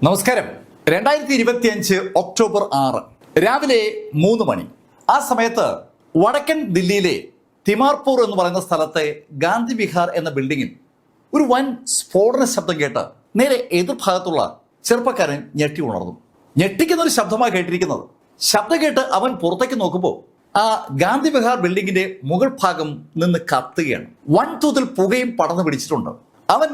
നമസ്കാരം. 2025 ഒക്ടോബർ 6 രാവിലെ 3 മണി. ആ സമയത്ത് വടക്കൻ ദില്ലിയിലെ തിമാർപൂർ എന്ന് പറയുന്ന സ്ഥലത്തെ ഗാന്ധി വിഹാർ എന്ന ബിൽഡിങ്ങിൽ ഒരു വൻ സ്ഫോടന ശബ്ദം കേട്ട് നേരെ എതിർഭാഗത്തുള്ള ചെറുപ്പക്കാരൻ ഞെട്ടി ഉണർന്നു. ഞെട്ടിക്കുന്ന ഒരു ശബ്ദമാണ് കേട്ടിരിക്കുന്നത്. ശബ്ദം കേട്ട് അവൻ പുറത്തേക്ക് നോക്കുമ്പോൾ ആ ഗാന്ധി വിഹാർ ബിൽഡിങ്ങിന്റെ മുകൾ ഭാഗം നിന്ന് കത്തുകയാണ്. വൻതോതിൽ പുകയും പടർന്നു പിടിച്ചിട്ടുണ്ട്. അവൻ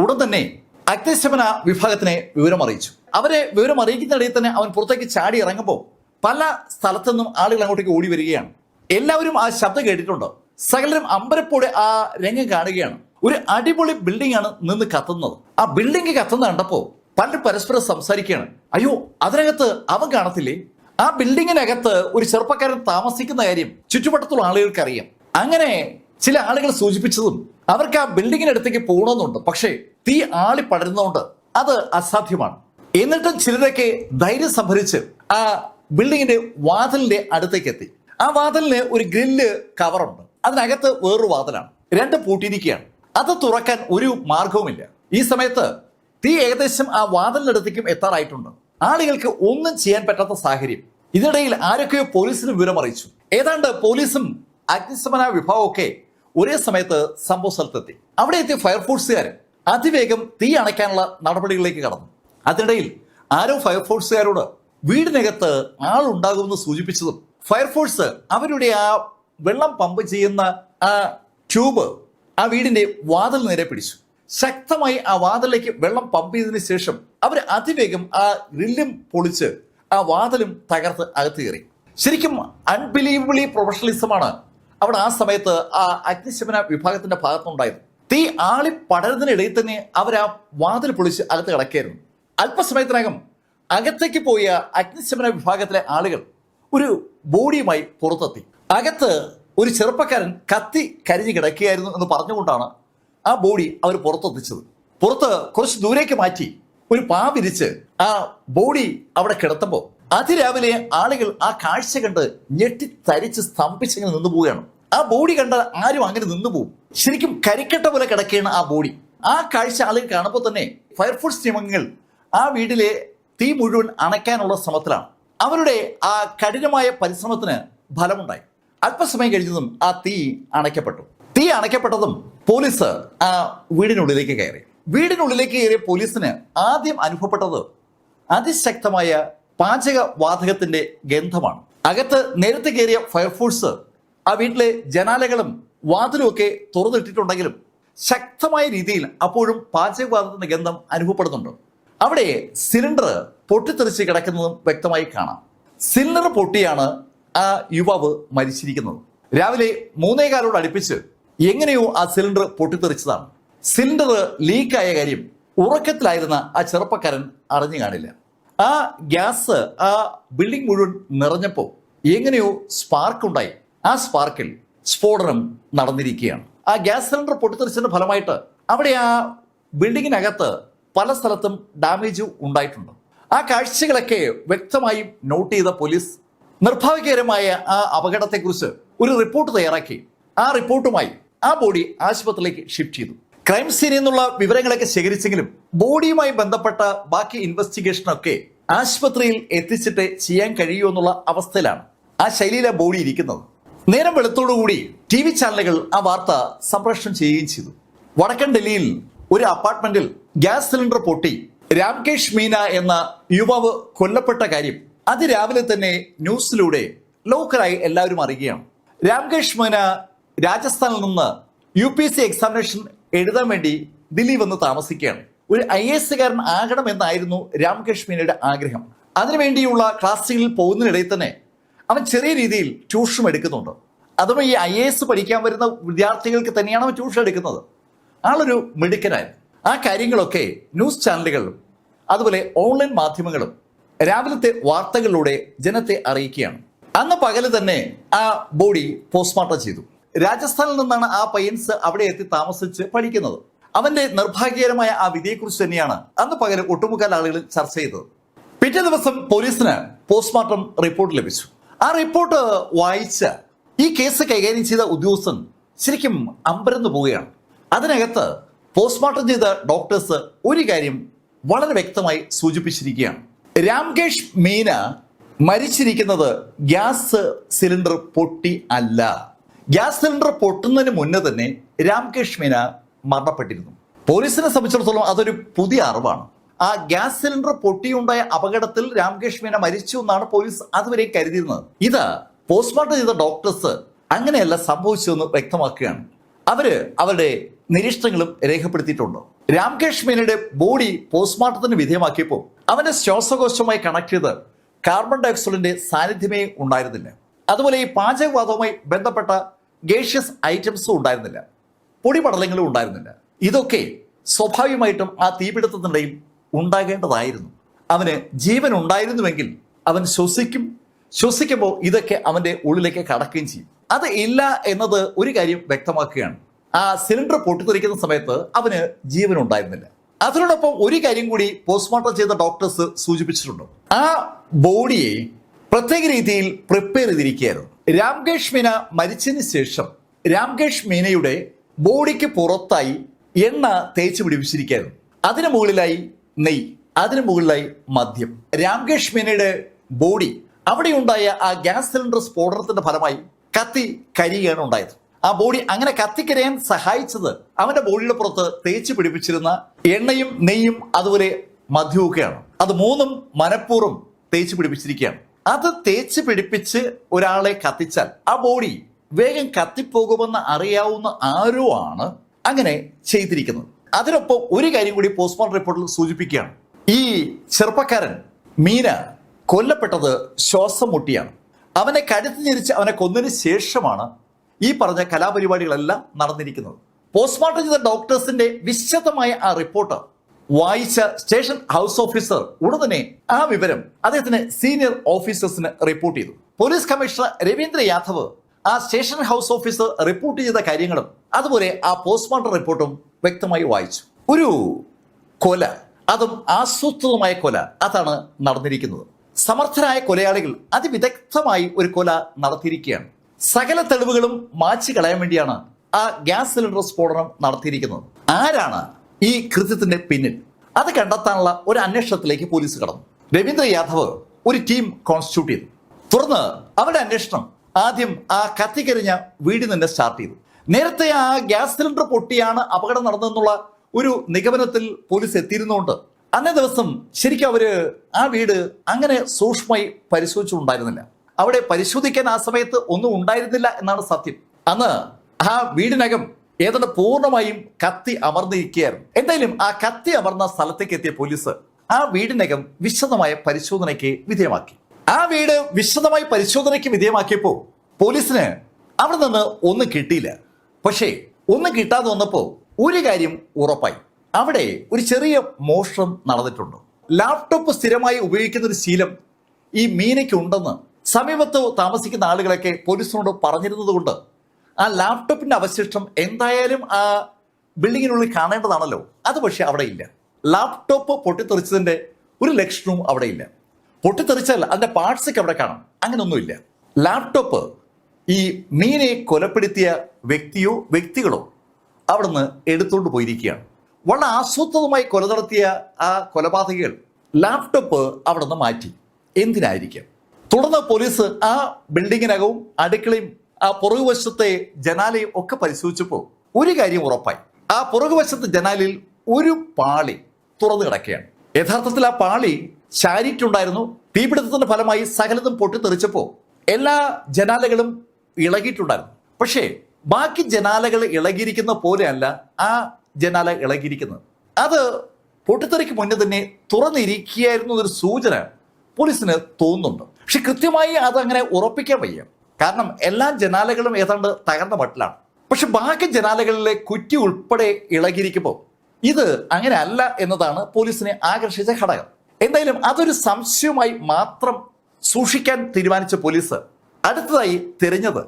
ഉടൻ തന്നെ അഗ്നിശമന വിഭാഗത്തിനെ വിവരം അറിയിച്ചു. അവരെ വിവരം അറിയിക്കുന്നിടയിൽ തന്നെ അവൻ പുറത്തേക്ക് ചാടി ഇറങ്ങുമ്പോൾ പല സ്ഥലത്തു നിന്നും ആളുകൾ അങ്ങോട്ടേക്ക് ഓടി വരികയാണ്. എല്ലാവരും ആ ശബ്ദം കേട്ടിട്ടുണ്ട്. സകലരും അമ്പരപ്പോടെ ആ രംഗം കാണുകയാണ്. ഒരു അടിപൊളി ബിൽഡിംഗ് ആണ് നിന്ന് കത്തുന്നത്. ആ ബിൽഡിംഗ് കത്തുന്ന കണ്ടപ്പോൾ പലരും പരസ്പരം സംസാരിക്കുകയാണ്. അയ്യോ, അതിനകത്ത് അവൻ കാണത്തില്ലേ? ആ ബിൽഡിങ്ങിനകത്ത് ഒരു ചെറുപ്പക്കാരൻ താമസിക്കുന്ന കാര്യം ചുറ്റുവട്ടത്തുള്ള ആളുകൾക്ക് അറിയാം. അങ്ങനെ ചില ആളുകൾ സൂചിപ്പിച്ചതും അവർക്ക് ആ ബിൽഡിങ്ങിനടുത്തേക്ക് പോകണമെന്നുണ്ട്. പക്ഷേ തീ ആളി പടരുന്നതുകൊണ്ട് അത് അസാധ്യമാണ്. എന്നിട്ടും ചിലരൊക്കെ ധൈര്യം സംഭരിച്ച് ആ ബിൽഡിങ്ങിന്റെ വാതിലിന്റെ അടുത്തേക്ക് എത്തി. ആ വാതിലിന് ഒരു ഗ്രില്ല് കവറുണ്ട്. അതിനകത്ത് വേറൊരു വാതിലാണ്. രണ്ട് പൂട്ടിയിരിക്കുകയാണ്. അത് തുറക്കാൻ ഒരു മാർഗവുമില്ല. ഈ സമയത്ത് തീ ഏകദേശം ആ വാതിലിനടുത്തേക്കും എത്താറായിട്ടുണ്ട്. ആളുകൾക്ക് ഒന്നും ചെയ്യാൻ പറ്റാത്ത സാഹചര്യം. ഇതിനിടയിൽ ആരൊക്കെയോ പോലീസിന് വിവരം അറിയിച്ചു. ഏതാണ്ട് പോലീസും അഗ്നിശമന വിഭാഗമൊക്കെ ഒരേ സമയത്ത് സംഭവ സ്ഥലത്തെത്തി. അവിടെ എത്തിയ ഫയർഫോഴ്സുകാർ അതിവേഗം തീ അണയ്ക്കാനുള്ള നടപടികളിലേക്ക് കടന്നു. അതിനിടയിൽ ആരോ ഫയർഫോഴ്സുകാരോട് വീടിനകത്ത് ആളുണ്ടാകുമെന്ന് സൂചിപ്പിച്ചതും ഫയർഫോഴ്സ് അവരുടെ ആ വെള്ളം പമ്പ് ചെയ്യുന്ന ആ ട്യൂബ് ആ വീടിന്റെ വാതിൽ നേരെ പിടിച്ചു. ശക്തമായി ആ വാതിലേക്ക് വെള്ളം പമ്പ് ചെയ്തതിനു ശേഷം അവർ അതിവേഗം ആ ഗ്രില്ലും പൊളിച്ച് ആ വാതിലും തകർത്ത് അകത്ത് കയറി. ശരിക്കും അൺബിലീവബിളി പ്രൊഫഷണലിസമാണ് അവിടെ ആ സമയത്ത് ആ അഗ്നിശമന വിഭാഗത്തിന്റെ ഭാഗത്തുനിന്നുണ്ടായത്. തീ ആളി പടരുന്നതിനിടയിൽ തന്നെ അവർ ആ വാതിൽ പൊളിച്ച് അകത്ത് കിടക്കുകയായിരുന്നു. അല്പസമയത്തിനകം അകത്തേക്ക് പോയ അഗ്നിശമന വിഭാഗത്തിലെ ആളുകൾ ഒരു ബോഡിയുമായി പുറത്തെത്തി. അകത്ത് ഒരു ചെറുപ്പക്കാരൻ കത്തി കരിഞ്ഞു കിടക്കുകയായിരുന്നു എന്ന് പറഞ്ഞുകൊണ്ടാണ് ആ ബോഡി അവർ പുറത്തെത്തിച്ചത്. പുറത്ത് കുറച്ച് ദൂരേക്ക് മാറ്റി ഒരു പാ വിരിച്ച് ആ ബോഡി അവിടെ കിടത്തുമ്പോൾ അതിരാവിലെ ആളുകൾ ആ കാഴ്ച കണ്ട് ഞെട്ടിത്തരിച്ച് സ്തംഭിച്ചങ്ങനെ നിന്നു പോവുകയാണ്. ആ ബോഡി കണ്ട ആരും അങ്ങനെ നിന്നു പോകും. ശരിക്കും കരിക്കട്ട പോലെ കിടക്കുകയാണ് ആ ബോഡി. ആ കാഴ്ച ആളുകൾ കാണുമ്പോൾ തന്നെ ഫയർഫോഴ്സ് ടീമംഗങ്ങൾ ആ വീട്ടിലെ തീ മുഴുവൻ അണയ്ക്കാനുള്ള ശ്രമത്തിലാണ്. അവരുടെ ആ കഠിനമായ പരിശ്രമത്തിന് ഫലമുണ്ടായി. അല്പസമയം കഴിഞ്ഞതും ആ തീ അണയ്ക്കപ്പെട്ടു. തീ അണയ്ക്കപ്പെട്ടതും പോലീസ് ആ വീടിനുള്ളിലേക്ക് കയറി. വീടിനുള്ളിലേക്ക് കയറിയ പോലീസിന് ആദ്യം അനുഭവപ്പെട്ടത് അതിശക്തമായ പാചകവാതകത്തിന്റെ ഗന്ധമാണ്. അകത്ത് നേരത്തെ കയറിയ ഫയർഫോഴ്സ് ആ വീട്ടിലെ ജനാലകളും വാതിലും ഒക്കെ തുറന്നിട്ടിട്ടുണ്ടെങ്കിലും ശക്തമായ രീതിയിൽ അപ്പോഴും പാചകവാതകത്തിന്റെ ഗന്ധം അനുഭവപ്പെടുന്നുണ്ട്. അവിടെ സിലിണ്ടർ പൊട്ടിത്തെറിച്ച് കിടക്കുന്നതും വ്യക്തമായി കാണാം. സിലിണ്ടർ പൊട്ടിയാണ് ആ യുവാവ് മരിച്ചിരിക്കുന്നത്. രാവിലെ 3:15 അടുപ്പിച്ച് എങ്ങനെയോ ആ സിലിണ്ടർ പൊട്ടിത്തെറിച്ചതാണ്. സിലിണ്ടർ ലീക്കായ കാര്യം ഉറക്കത്തിലായിരുന്ന ആ ചെറുപ്പക്കാരൻ അറിഞ്ഞു കാണില്ല. ആ ഗ്യാസ് ആ ബിൽഡിംഗ് മുഴുവൻ നിറഞ്ഞപ്പോൾ എങ്ങനെയോ സ്പാർക്ക് ഉണ്ടായി. ആ സ്പാർക്കിൽ സ്ഫോടനം നടന്നിരിക്കുകയാണ്. ആ ഗ്യാസ് സിലിണ്ടർ പൊട്ടിത്തെറിച്ചതിന്റെ ഫലമായിട്ട് അവിടെ ആ ബിൽഡിങ്ങിനകത്ത് പല സ്ഥലത്തും ഡാമേജ് ഉണ്ടായിട്ടുണ്ട്. ആ കാഴ്ചകളൊക്കെ വ്യക്തമായും നോട്ട് ചെയ്ത പോലീസ് നിർഭാഗ്യകരമായ ആ അപകടത്തെക്കുറിച്ച് ഒരു റിപ്പോർട്ട് തയ്യാറാക്കി. ആ റിപ്പോർട്ടുമായി ആ ബോഡി ആശുപത്രിയിലേക്ക് ഷിഫ്റ്റ് ചെയ്തു. ക്രൈം സീനിൽ നിന്നുള്ള വിവരങ്ങളൊക്കെ ശേഖരിച്ചെങ്കിലും ബോഡിയുമായി ബന്ധപ്പെട്ട ബാക്കി ഇൻവെസ്റ്റിഗേഷനൊക്കെ ആശുപത്രിയിൽ എത്തിച്ചിട്ട് ചെയ്യാൻ കഴിയൂ എന്നുള്ള അവസ്ഥയിലാണ് ആ ശൈലിയിലെ ബോഡി ഇരിക്കുന്നത്. നേരം വെളുത്തോടുകൂടി TV ചാനലുകൾ ആ വാർത്ത സംപ്രേഷണം ചെയ്യുകയും ചെയ്തു. വടക്കൻ ഡൽഹിയിൽ ഒരു അപ്പാർട്ട്മെന്റിൽ ഗ്യാസ് സിലിണ്ടർ പൊട്ടി രാംകേഷ് മീന എന്ന യുവാവ് കൊല്ലപ്പെട്ട കാര്യം അതിരാവിലെ തന്നെ ന്യൂസിലൂടെ ലോക്കലായി എല്ലാവരും അറിയുകയാണ്. രാംകേഷ് മീന രാജസ്ഥാനിൽ നിന്ന് UPSC എക്സാമിനേഷൻ എഴുതാൻ വേണ്ടി ദില്ലി വന്ന് താമസിക്കുകയാണ്. ഒരു IAS കാരൻ ആകണമെന്നായിരുന്നു രാംകേഷ് മീനയുടെ ആഗ്രഹം. അതിനുവേണ്ടിയുള്ള ക്ലാസ്സുകളിൽ പോകുന്നതിനിടയിൽ തന്നെ അവൻ ചെറിയ രീതിയിൽ ട്യൂഷൻ എടുക്കുന്നുണ്ട്. അതും ഈ IAS പഠിക്കാൻ വരുന്ന വിദ്യാർത്ഥികൾക്ക് തന്നെയാണ് അവൻ ട്യൂഷൻ എടുക്കുന്നത്. ആളൊരു മിടുക്കനായിരുന്നു. ആ കാര്യങ്ങളൊക്കെ ന്യൂസ് ചാനലുകളും അതുപോലെ ഓൺലൈൻ മാധ്യമങ്ങളും രാവിലത്തെ വാർത്തകളിലൂടെ ജനത്തെ അറിയിക്കുകയാണ്. അന്ന് പകല് തന്നെ ആ ബോഡി പോസ്റ്റ്മോർട്ടം ചെയ്തു. രാജസ്ഥാനിൽ നിന്നാണ് ആ പയ്യൻസ് അവിടെ എത്തി താമസിച്ച് പഠിക്കുന്നത്. അവന്റെ നിർഭാഗ്യകരമായ ആ വിധിയെക്കുറിച്ച് തന്നെയാണ് അന്ന് പകല് ഒട്ടുമുക്കാൽ ആളുകൾ ചർച്ച ചെയ്തത്. പിറ്റേ ദിവസം പോലീസിന് പോസ്റ്റ്മോർട്ടം റിപ്പോർട്ട് ലഭിച്ചു. ആ റിപ്പോർട്ട് വായിച്ച ഈ കേസ് കൈകാര്യം ചെയ്ത ഉദ്യോഗസ്ഥൻ ശരിക്കും അമ്പരന്ന് പോവുകയാണ്. അതിനകത്ത് പോസ്റ്റ്മോർട്ടം ചെയ്ത ഡോക്ടേഴ്സ് ഒരു കാര്യം വളരെ വ്യക്തമായി സൂചിപ്പിച്ചിരിക്കുകയാണ്. രാംകേഷ് മീന മരിച്ചിരിക്കുന്നത് ഗ്യാസ് സിലിണ്ടർ പൊട്ടി അല്ല. ഗ്യാസ് സിലിണ്ടർ പൊട്ടുന്നതിന് മുന്നേ തന്നെ രാംകേഷ് മീന മരണപ്പെട്ടിരുന്നു. പോലീസിനെ സംബന്ധിച്ചിടത്തോളം അതൊരു പുതിയ അറിവാണ്. ആ ഗ്യാസ് സിലിണ്ടർ പൊട്ടിയുണ്ടായ അപകടത്തിൽ രാംകേഷ് മീന മരിച്ചു എന്നാണ് പോലീസ് അതുവരെ കരുതിയിരുന്നത്. ഇത് പോസ്റ്റ്മോർട്ടം ചെയ്ത ഡോക്ടേഴ്സ് അങ്ങനെയല്ല സംഭവിച്ചതെന്ന് വ്യക്തമാക്കുകയാണ്. അവരുടെ നിരീക്ഷണങ്ങളും രേഖപ്പെടുത്തിയിട്ടുണ്ട്. രാംകേഷ് മീനയുടെ ബോഡി പോസ്റ്റ്മോർട്ടത്തിന് വിധേയമാക്കിയപ്പോൾ അവന്റെ ശ്വാസകോശവുമായി കണക്ട് ചെയ്ത് കാർബൺ ഡയോക്സൈഡിന്റെ സാന്നിധ്യമേ ഉണ്ടായിരുന്നില്ല. അതുപോലെ ഈ പാചകവാതവുമായി ബന്ധപ്പെട്ട ഗേഷ്യസ് ഐറ്റംസും ഉണ്ടായിരുന്നില്ല, പൊടിപടലങ്ങളും ഉണ്ടായിരുന്നില്ല. ഇതൊക്കെ സ്വാഭാവികമായിട്ടും ആ തീപിടുത്തത്തിനിടയിൽ ഉണ്ടാകേണ്ടതായിരുന്നു. അവന് ജീവൻ ഉണ്ടായിരുന്നുവെങ്കിൽ അവൻ ശ്വസിക്കുമ്പോൾ ഇതൊക്കെ അവന്റെ ഉള്ളിലേക്ക് കടക്കുകയും ചെയ്യും. അത് ഇല്ല എന്നത് ഒരു കാര്യം വ്യക്തമാക്കുകയാണ്. ആ സിലിണ്ടർ പൊട്ടിത്തെറിക്കുന്ന സമയത്ത് അവന് ജീവൻ ഉണ്ടായിരുന്നില്ല. അതിനോടൊപ്പം ഒരു കാര്യം കൂടി പോസ്റ്റ്മോർട്ടം ചെയ്ത ഡോക്ടേഴ്സ് സൂചിപ്പിച്ചിട്ടുണ്ട്. ആ ബോഡിയെ പ്രത്യേക രീതിയിൽ പ്രിപ്പയർ ചെയ്തിരിക്കുകയായിരുന്നു. രാംകേഷ് മീന മരിച്ചതിന് ശേഷം രാംകേഷ് മീനയുടെ ബോഡിക്ക് പുറത്തായി എണ്ണ തേച്ച് പിടിപ്പിച്ചിരിക്കുകയായിരുന്നു. അതിനു മുകളിലായി നെയ്യ്, അതിനു മുകളിലായി മദ്യം. രാംകേഷ് മീനയുടെ ബോഡി അവിടെയുണ്ടായ ആ ഗ്യാസ് സിലിണ്ടർ സ്ഫോടനത്തിന്റെ ഫലമായി കത്തി കരിയാണ് ഉണ്ടായത്. ആ ബോഡി അങ്ങനെ കത്തിക്കരിയാൻ സഹായിച്ചത് അവന്റെ ബോഡിയുടെ പുറത്ത് തേച്ച് പിടിപ്പിച്ചിരുന്ന എണ്ണയും നെയ്യും അതുപോലെ മദ്യവുമൊക്കെയാണ്. അത് മൂന്നും മനഃപൂർവ്വം തേച്ച് പിടിപ്പിച്ചിരിക്കുകയാണ്. അത് തേച്ച് പിടിപ്പിച്ച് ഒരാളെ കത്തിച്ചാൽ ആ ബോഡി വേഗം കത്തിപ്പോകുമെന്ന് അറിയാവുന്ന ആരോ ആണ് അങ്ങനെ ചെയ്തിരിക്കുന്നത്. അതിനൊപ്പം ഒരു കാര്യം കൂടി പോസ്റ്റ്മോർട്ടം റിപ്പോർട്ടിൽ സൂചിപ്പിക്കുകയാണ്. ഈ ചെറുപ്പക്കാരൻ മീന കൊല്ലപ്പെട്ടത് ശ്വാസം മുട്ടിയാണ്. അവനെ കഴുത്ത് ഞെരിച്ച് അവനെ കൊന്നതിന് ശേഷമാണ് ഈ പറഞ്ഞ കലാപരിപാടികളെല്ലാം നടന്നിരിക്കുന്നത്. പോസ്റ്റ്മോർട്ടം ചെയ്ത ഡോക്ടേഴ്സിന്റെ വിശദമായ ആ റിപ്പോർട്ട് വായിച്ച സ്റ്റേഷൻ ഹൗസ് ഓഫീസർ ഉടൻ തന്നെ ആ വിവരം അദ്ദേഹത്തിന് സീനിയർ ഓഫീസേഴ്സിന് റിപ്പോർട്ട് ചെയ്തു. പോലീസ് കമ്മീഷണർ രവീന്ദ്ര യാദവ് ആ സ്റ്റേഷൻ ഹൗസ് ഓഫീസർ റിപ്പോർട്ട് ചെയ്ത കാര്യങ്ങളും അതുപോലെ ആ പോസ്റ്റ്മോർട്ടം റിപ്പോർട്ടും വ്യക്തമായി വായിച്ചു. ഒരു കൊല, അതും ആസൂത്രിതമായ കൊല, അതാണ് നടന്നിരിക്കുന്നത്. സമർത്ഥരായ കൊലയാളികൾ അതിവിദഗ്ധമായി ഒരു കൊല നടത്തിയിരിക്കുകയാണ്. സകല തെളിവുകളും മായ്ച്ചു കളയാൻ വേണ്ടിയാണ് ആ ഗ്യാസ് സിലിണ്ടർ സ്ഫോടനം നടത്തിയിരിക്കുന്നത്. ആരാണ് ഈ കൃത്യത്തിന്റെ പിന്നിൽ? അത് കണ്ടെത്താനുള്ള ഒരു അന്വേഷണത്തിലേക്ക് പോലീസ് കടന്നു. രവീന്ദ്ര യാദവ് ഒരു ടീം കോൺസ്റ്റിറ്റ്യൂട്ട് ചെയ്തു. തുടർന്ന് അവരുടെ അന്വേഷണം ആദ്യം ആ കത്തിക്കരിഞ്ഞ വീടിൽ നിന്ന് സ്റ്റാർട്ട് ചെയ്തു. നേരത്തെ ആ ഗ്യാസ് സിലിണ്ടർ പൊട്ടിയാണ് അപകടം നടന്നതെന്നുള്ള ഒരു നിഗമനത്തിൽ പോലീസ് എത്തിയിരുന്നുകൊണ്ട് അന്നേ ദിവസം ശരിക്കും അവര് ആ വീട് അങ്ങനെ സൂക്ഷ്മമായി പരിശോധിച്ചിട്ടുണ്ടായിരുന്നില്ല. അവിടെ പരിശോധിക്കാൻ ആ സമയത്ത് ഒന്നും ഉണ്ടായിരുന്നില്ല എന്നാണ് സത്യം. അന്ന് ആ വീടിനകം ഏതാണ്ട് പൂർണ്ണമായും കത്തി അമർന്നിരിക്കുകയായിരുന്നു. എന്തായാലും ആ കത്തി അമർന്ന സ്ഥലത്തേക്ക് എത്തിയ പോലീസ് ആ വീടിനകം വിശദമായ പരിശോധനയ്ക്ക് വിധേയമാക്കി. ആ വീട് വിശദമായി പരിശോധനയ്ക്ക് വിധേയമാക്കിയപ്പോൾ പോലീസിന് അവിടെ നിന്ന് ഒന്നും കിട്ടിയില്ല. പക്ഷേ ഒന്നും കിട്ടാതെ വന്നപ്പോൾ ഒരു കാര്യം ഉറപ്പായി, അവിടെ ഒരു ചെറിയ മോഷണം നടന്നിട്ടുണ്ട്. ലാപ്ടോപ്പ് സ്ഥിരമായി ഉപയോഗിക്കുന്ന ഒരു ശീലം ഈ മീനയ്ക്ക് ഉണ്ടെന്ന് സമീപത്ത് താമസിക്കുന്ന ആളുകളൊക്കെ പോലീസിനോട് പറഞ്ഞിരുന്നത് കൊണ്ട് ആ ലാപ്ടോപ്പിന്റെ അവശിഷ്ടം എന്തായാലും ആ ബിൽഡിങ്ങിനുള്ളിൽ കാണേണ്ടതാണല്ലോ. അത് പക്ഷെ അവിടെ ഇല്ല. ലാപ്ടോപ്പ് പൊട്ടിത്തെറിച്ചതിന്റെ ഒരു ലക്ഷണവും അവിടെ ഇല്ല. പൊട്ടിത്തെറിച്ചാൽ അതിന്റെ പാർട്സ് ഒക്കെ അവിടെ കാണാം, അങ്ങനെയൊന്നുമില്ല. ലാപ്ടോപ്പ് ഈ മീനെ കൊലപ്പെടുത്തിയ വ്യക്തികളോ അവിടുന്ന് എടുത്തുകൊണ്ട് പോയിരിക്കുകയാണ്. വളരെ ആസൂത്രിതമായി കൊല നടത്തിയ ആ കൊലപാതകികൾ ലാപ്ടോപ്പ് അവിടെ നിന്ന് മാറ്റി. എന്തിനായിരിക്കും? തുടർന്ന് പോലീസ് ആ ബിൽഡിങ്ങിനകവും അടുക്കളയും ആ പുറകുവശത്തെ ജനാലയും ഒക്കെ പരിശോധിച്ചപ്പോൾ ഒരു കാര്യം ഉറപ്പായി, ആ പുറകുവശത്തെ ജനാലയിൽ ഒരു പാളി തുറന്നു കിടക്കുകയാണ്. യഥാർത്ഥത്തിൽ ആ പാളി ചാരിയിട്ടുണ്ടായിരുന്നു. തീപിടുത്തത്തിന്റെ ഫലമായി സകലതും പൊട്ടിത്തെറിച്ചപ്പോൾ എല്ലാ ജനാലകളും ഇളകിയിട്ടുണ്ടായിരുന്നു. പക്ഷേ ബാക്കി ജനാലകൾ ഇളകിയിരിക്കുന്ന പോലെയല്ല ആ ജനാല ഇളകിയിരിക്കുന്നത്. അത് പൊട്ടിത്തെറിക്ക് മുന്നേ തന്നെ തുറന്നിരിക്കുകയായിരുന്നു എന്നൊരു സൂചന പോലീസിന് തോന്നുന്നുണ്ട്. പക്ഷെ കൃത്യമായി അതങ്ങനെ ഉറപ്പിക്കാൻ വയ്യ. കാരണം എല്ലാ ജനാലകളും ഏതാണ്ട് തകർന്ന മട്ടിലാണ്. പക്ഷെ ബാക്കി ജനാലകളിലെ കുറ്റി ഉൾപ്പെടെ ഇളകിയിരിക്കുമ്പോൾ ഇത് അങ്ങനെ അല്ല എന്നതാണ് പോലീസിനെ ആകർഷിച്ച ഘടകം. എന്തായാലും അതൊരു സംശയമായി മാത്രം സൂക്ഷിക്കാൻ തീരുമാനിച്ച പോലീസ് അടുത്തതായി തിരഞ്ഞത്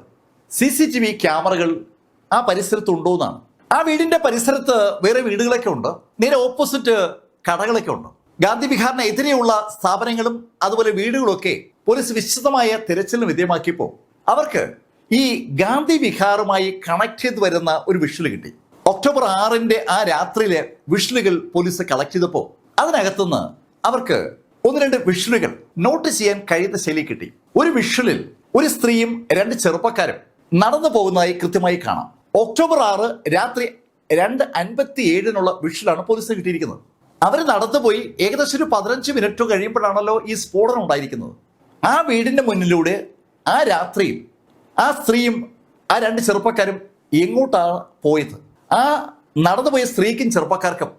CCTV ക്യാമറകൾ ആ പരിസരത്തുണ്ടോ എന്നാണ്. ആ വീടിന്റെ പരിസരത്ത് വേറെ വീടുകളൊക്കെ ഉണ്ട്, നേരെ ഓപ്പോസിറ്റ് കടകളൊക്കെ ഉണ്ട്. ഗാന്ധി വിഹാറിന് എതിരെയുള്ള സ്ഥാപനങ്ങളും അതുപോലെ വീടുകളൊക്കെ പോലീസ് വിശദമായ തിരച്ചിലിന് വിധേയമാക്കിയപ്പോൾ അവർക്ക് ഈ ഗാന്ധി വിഹാറുമായി കണക്ട് ചെയ്ത് വരുന്ന ഒരു വിഷ്വൽ കിട്ടി. ഒക്ടോബർ 6 ആ രാത്രിയിലെ വിഷ്വലുകൾ പോലീസ് കളക്ട് ചെയ്തപ്പോൾ അതിനകത്തുനിന്ന് അവർക്ക് ഒന്ന് രണ്ട് വിഷ്വലുകൾ നോട്ട് ചെയ്യാൻ കഴിയുന്ന ശൈലി കിട്ടി. ഒരു വിഷ്വലിൽ ഒരു സ്ത്രീയും രണ്ട് ചെറുപ്പക്കാരും നടന്നു പോകുന്നതായി കൃത്യമായി കാണാം. ഒക്ടോബർ 6 രാത്രി 2:57 വിഷ്വലാണ് പോലീസിന് കിട്ടിയിരിക്കുന്നത്. അവർ നടന്നുപോയി ഏകദേശം ഒരു 15 മിനിറ്റ് കഴിയുമ്പോഴാണല്ലോ ഈ സ്ഫോടനം ഉണ്ടായിരിക്കുന്നത്. ആ വീടിന്റെ മുന്നിലൂടെ ആ രാത്രിയിൽ ആ സ്ത്രീയും ആ രണ്ട് ചെറുപ്പക്കാരും എങ്ങോട്ടാണ് പോയത്? ആ നടന്നുപോയ സ്ത്രീക്കും ചെറുപ്പക്കാർക്കും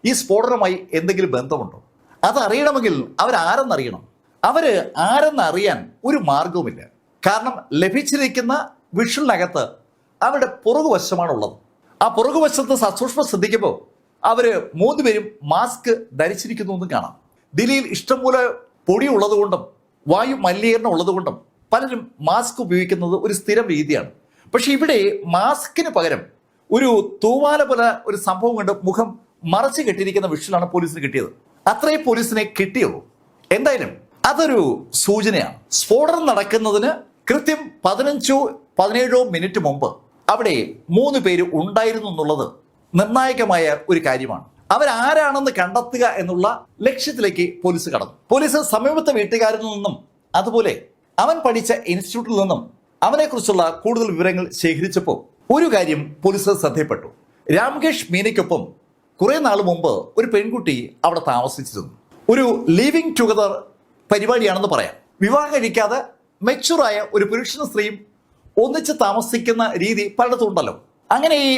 ഈ സ്ഫോടനവുമായി എന്തെങ്കിലും ബന്ധമുണ്ടോ? അതറിയണമെങ്കിൽ അവരാരെന്നറിയണം. അവര് ആരെന്നറിയാൻ ഒരു മാർഗവുമില്ല. കാരണം ലഭിച്ചിരിക്കുന്ന വിഷ്വലിനകത്ത് അവരുടെ പുറകുവശമാണുള്ളത്. ആ പുറകുവശത്ത് സസൂക്ഷ്മം ശ്രദ്ധിക്കുമ്പോൾ അവര് 3 പേരും മാസ്ക് ധരിച്ചിരിക്കുന്നു എന്നും കാണാം. ദില്ലിയിൽ ഇഷ്ടംപോലെ പൊടി ഉള്ളതുകൊണ്ടും വായു മലിനീകരണം ഉള്ളതുകൊണ്ടും പലരും മാസ്ക് ഉപയോഗിക്കുന്നത് ഒരു സ്ഥിരം രീതിയാണ്. പക്ഷെ ഇവിടെ മാസ്കിന് പകരം ഒരു തൂവാല പോലെ ഒരു സംഭവം കൊണ്ട് മുഖം മറച്ചു കെട്ടിയിരിക്കുന്ന വിഷ്വലാണ് പോലീസിന് കിട്ടിയത്. അത്രയും പോലീസിനെ കിട്ടിയുള്ളൂ. എന്തായാലും അതൊരു സൂചനയാണ്. സ്ഫോടനം നടക്കുന്നതിന് കൃത്യം 15-17 മിനിറ്റ് മുമ്പ് അവിടെ 3 പേര് ഉണ്ടായിരുന്നു എന്നുള്ളത് നിർണായകമായ ഒരു കാര്യമാണ്. അവരാരാണെന്ന് കണ്ടെത്തുക എന്നുള്ള ലക്ഷ്യത്തിലേക്ക് പോലീസ് കടന്നു. പോലീസ് സമീപത്തെ വീട്ടുകാരിൽ നിന്നും അതുപോലെ അവൻ പഠിച്ച ഇൻസ്റ്റിറ്റ്യൂട്ടിൽ നിന്നും അവനെക്കുറിച്ചുള്ള കൂടുതൽ വിവരങ്ങൾ ശേഖരിച്ചപ്പോൾ ഒരു കാര്യം പോലീസ് ശ്രദ്ധയപ്പെട്ടു. രാംകേഷ് മീനയ്ക്കൊപ്പം കുറെ നാൾ മുമ്പ് ഒരു പെൺകുട്ടി അവിടെ താമസിച്ചിരുന്നു. ഒരു ലിവിങ് ടുഗദർ പരിപാടിയാണെന്ന് പറയാം. വിവാഹം കഴിക്കാതെ മെച്ചൂറായ ഒരു പുരുഷനും സ്ത്രീയും ഒന്നിച്ച് താമസിക്കുന്ന രീതി പലയിടത്തും ഉണ്ടല്ലോ. അങ്ങനെ ഈ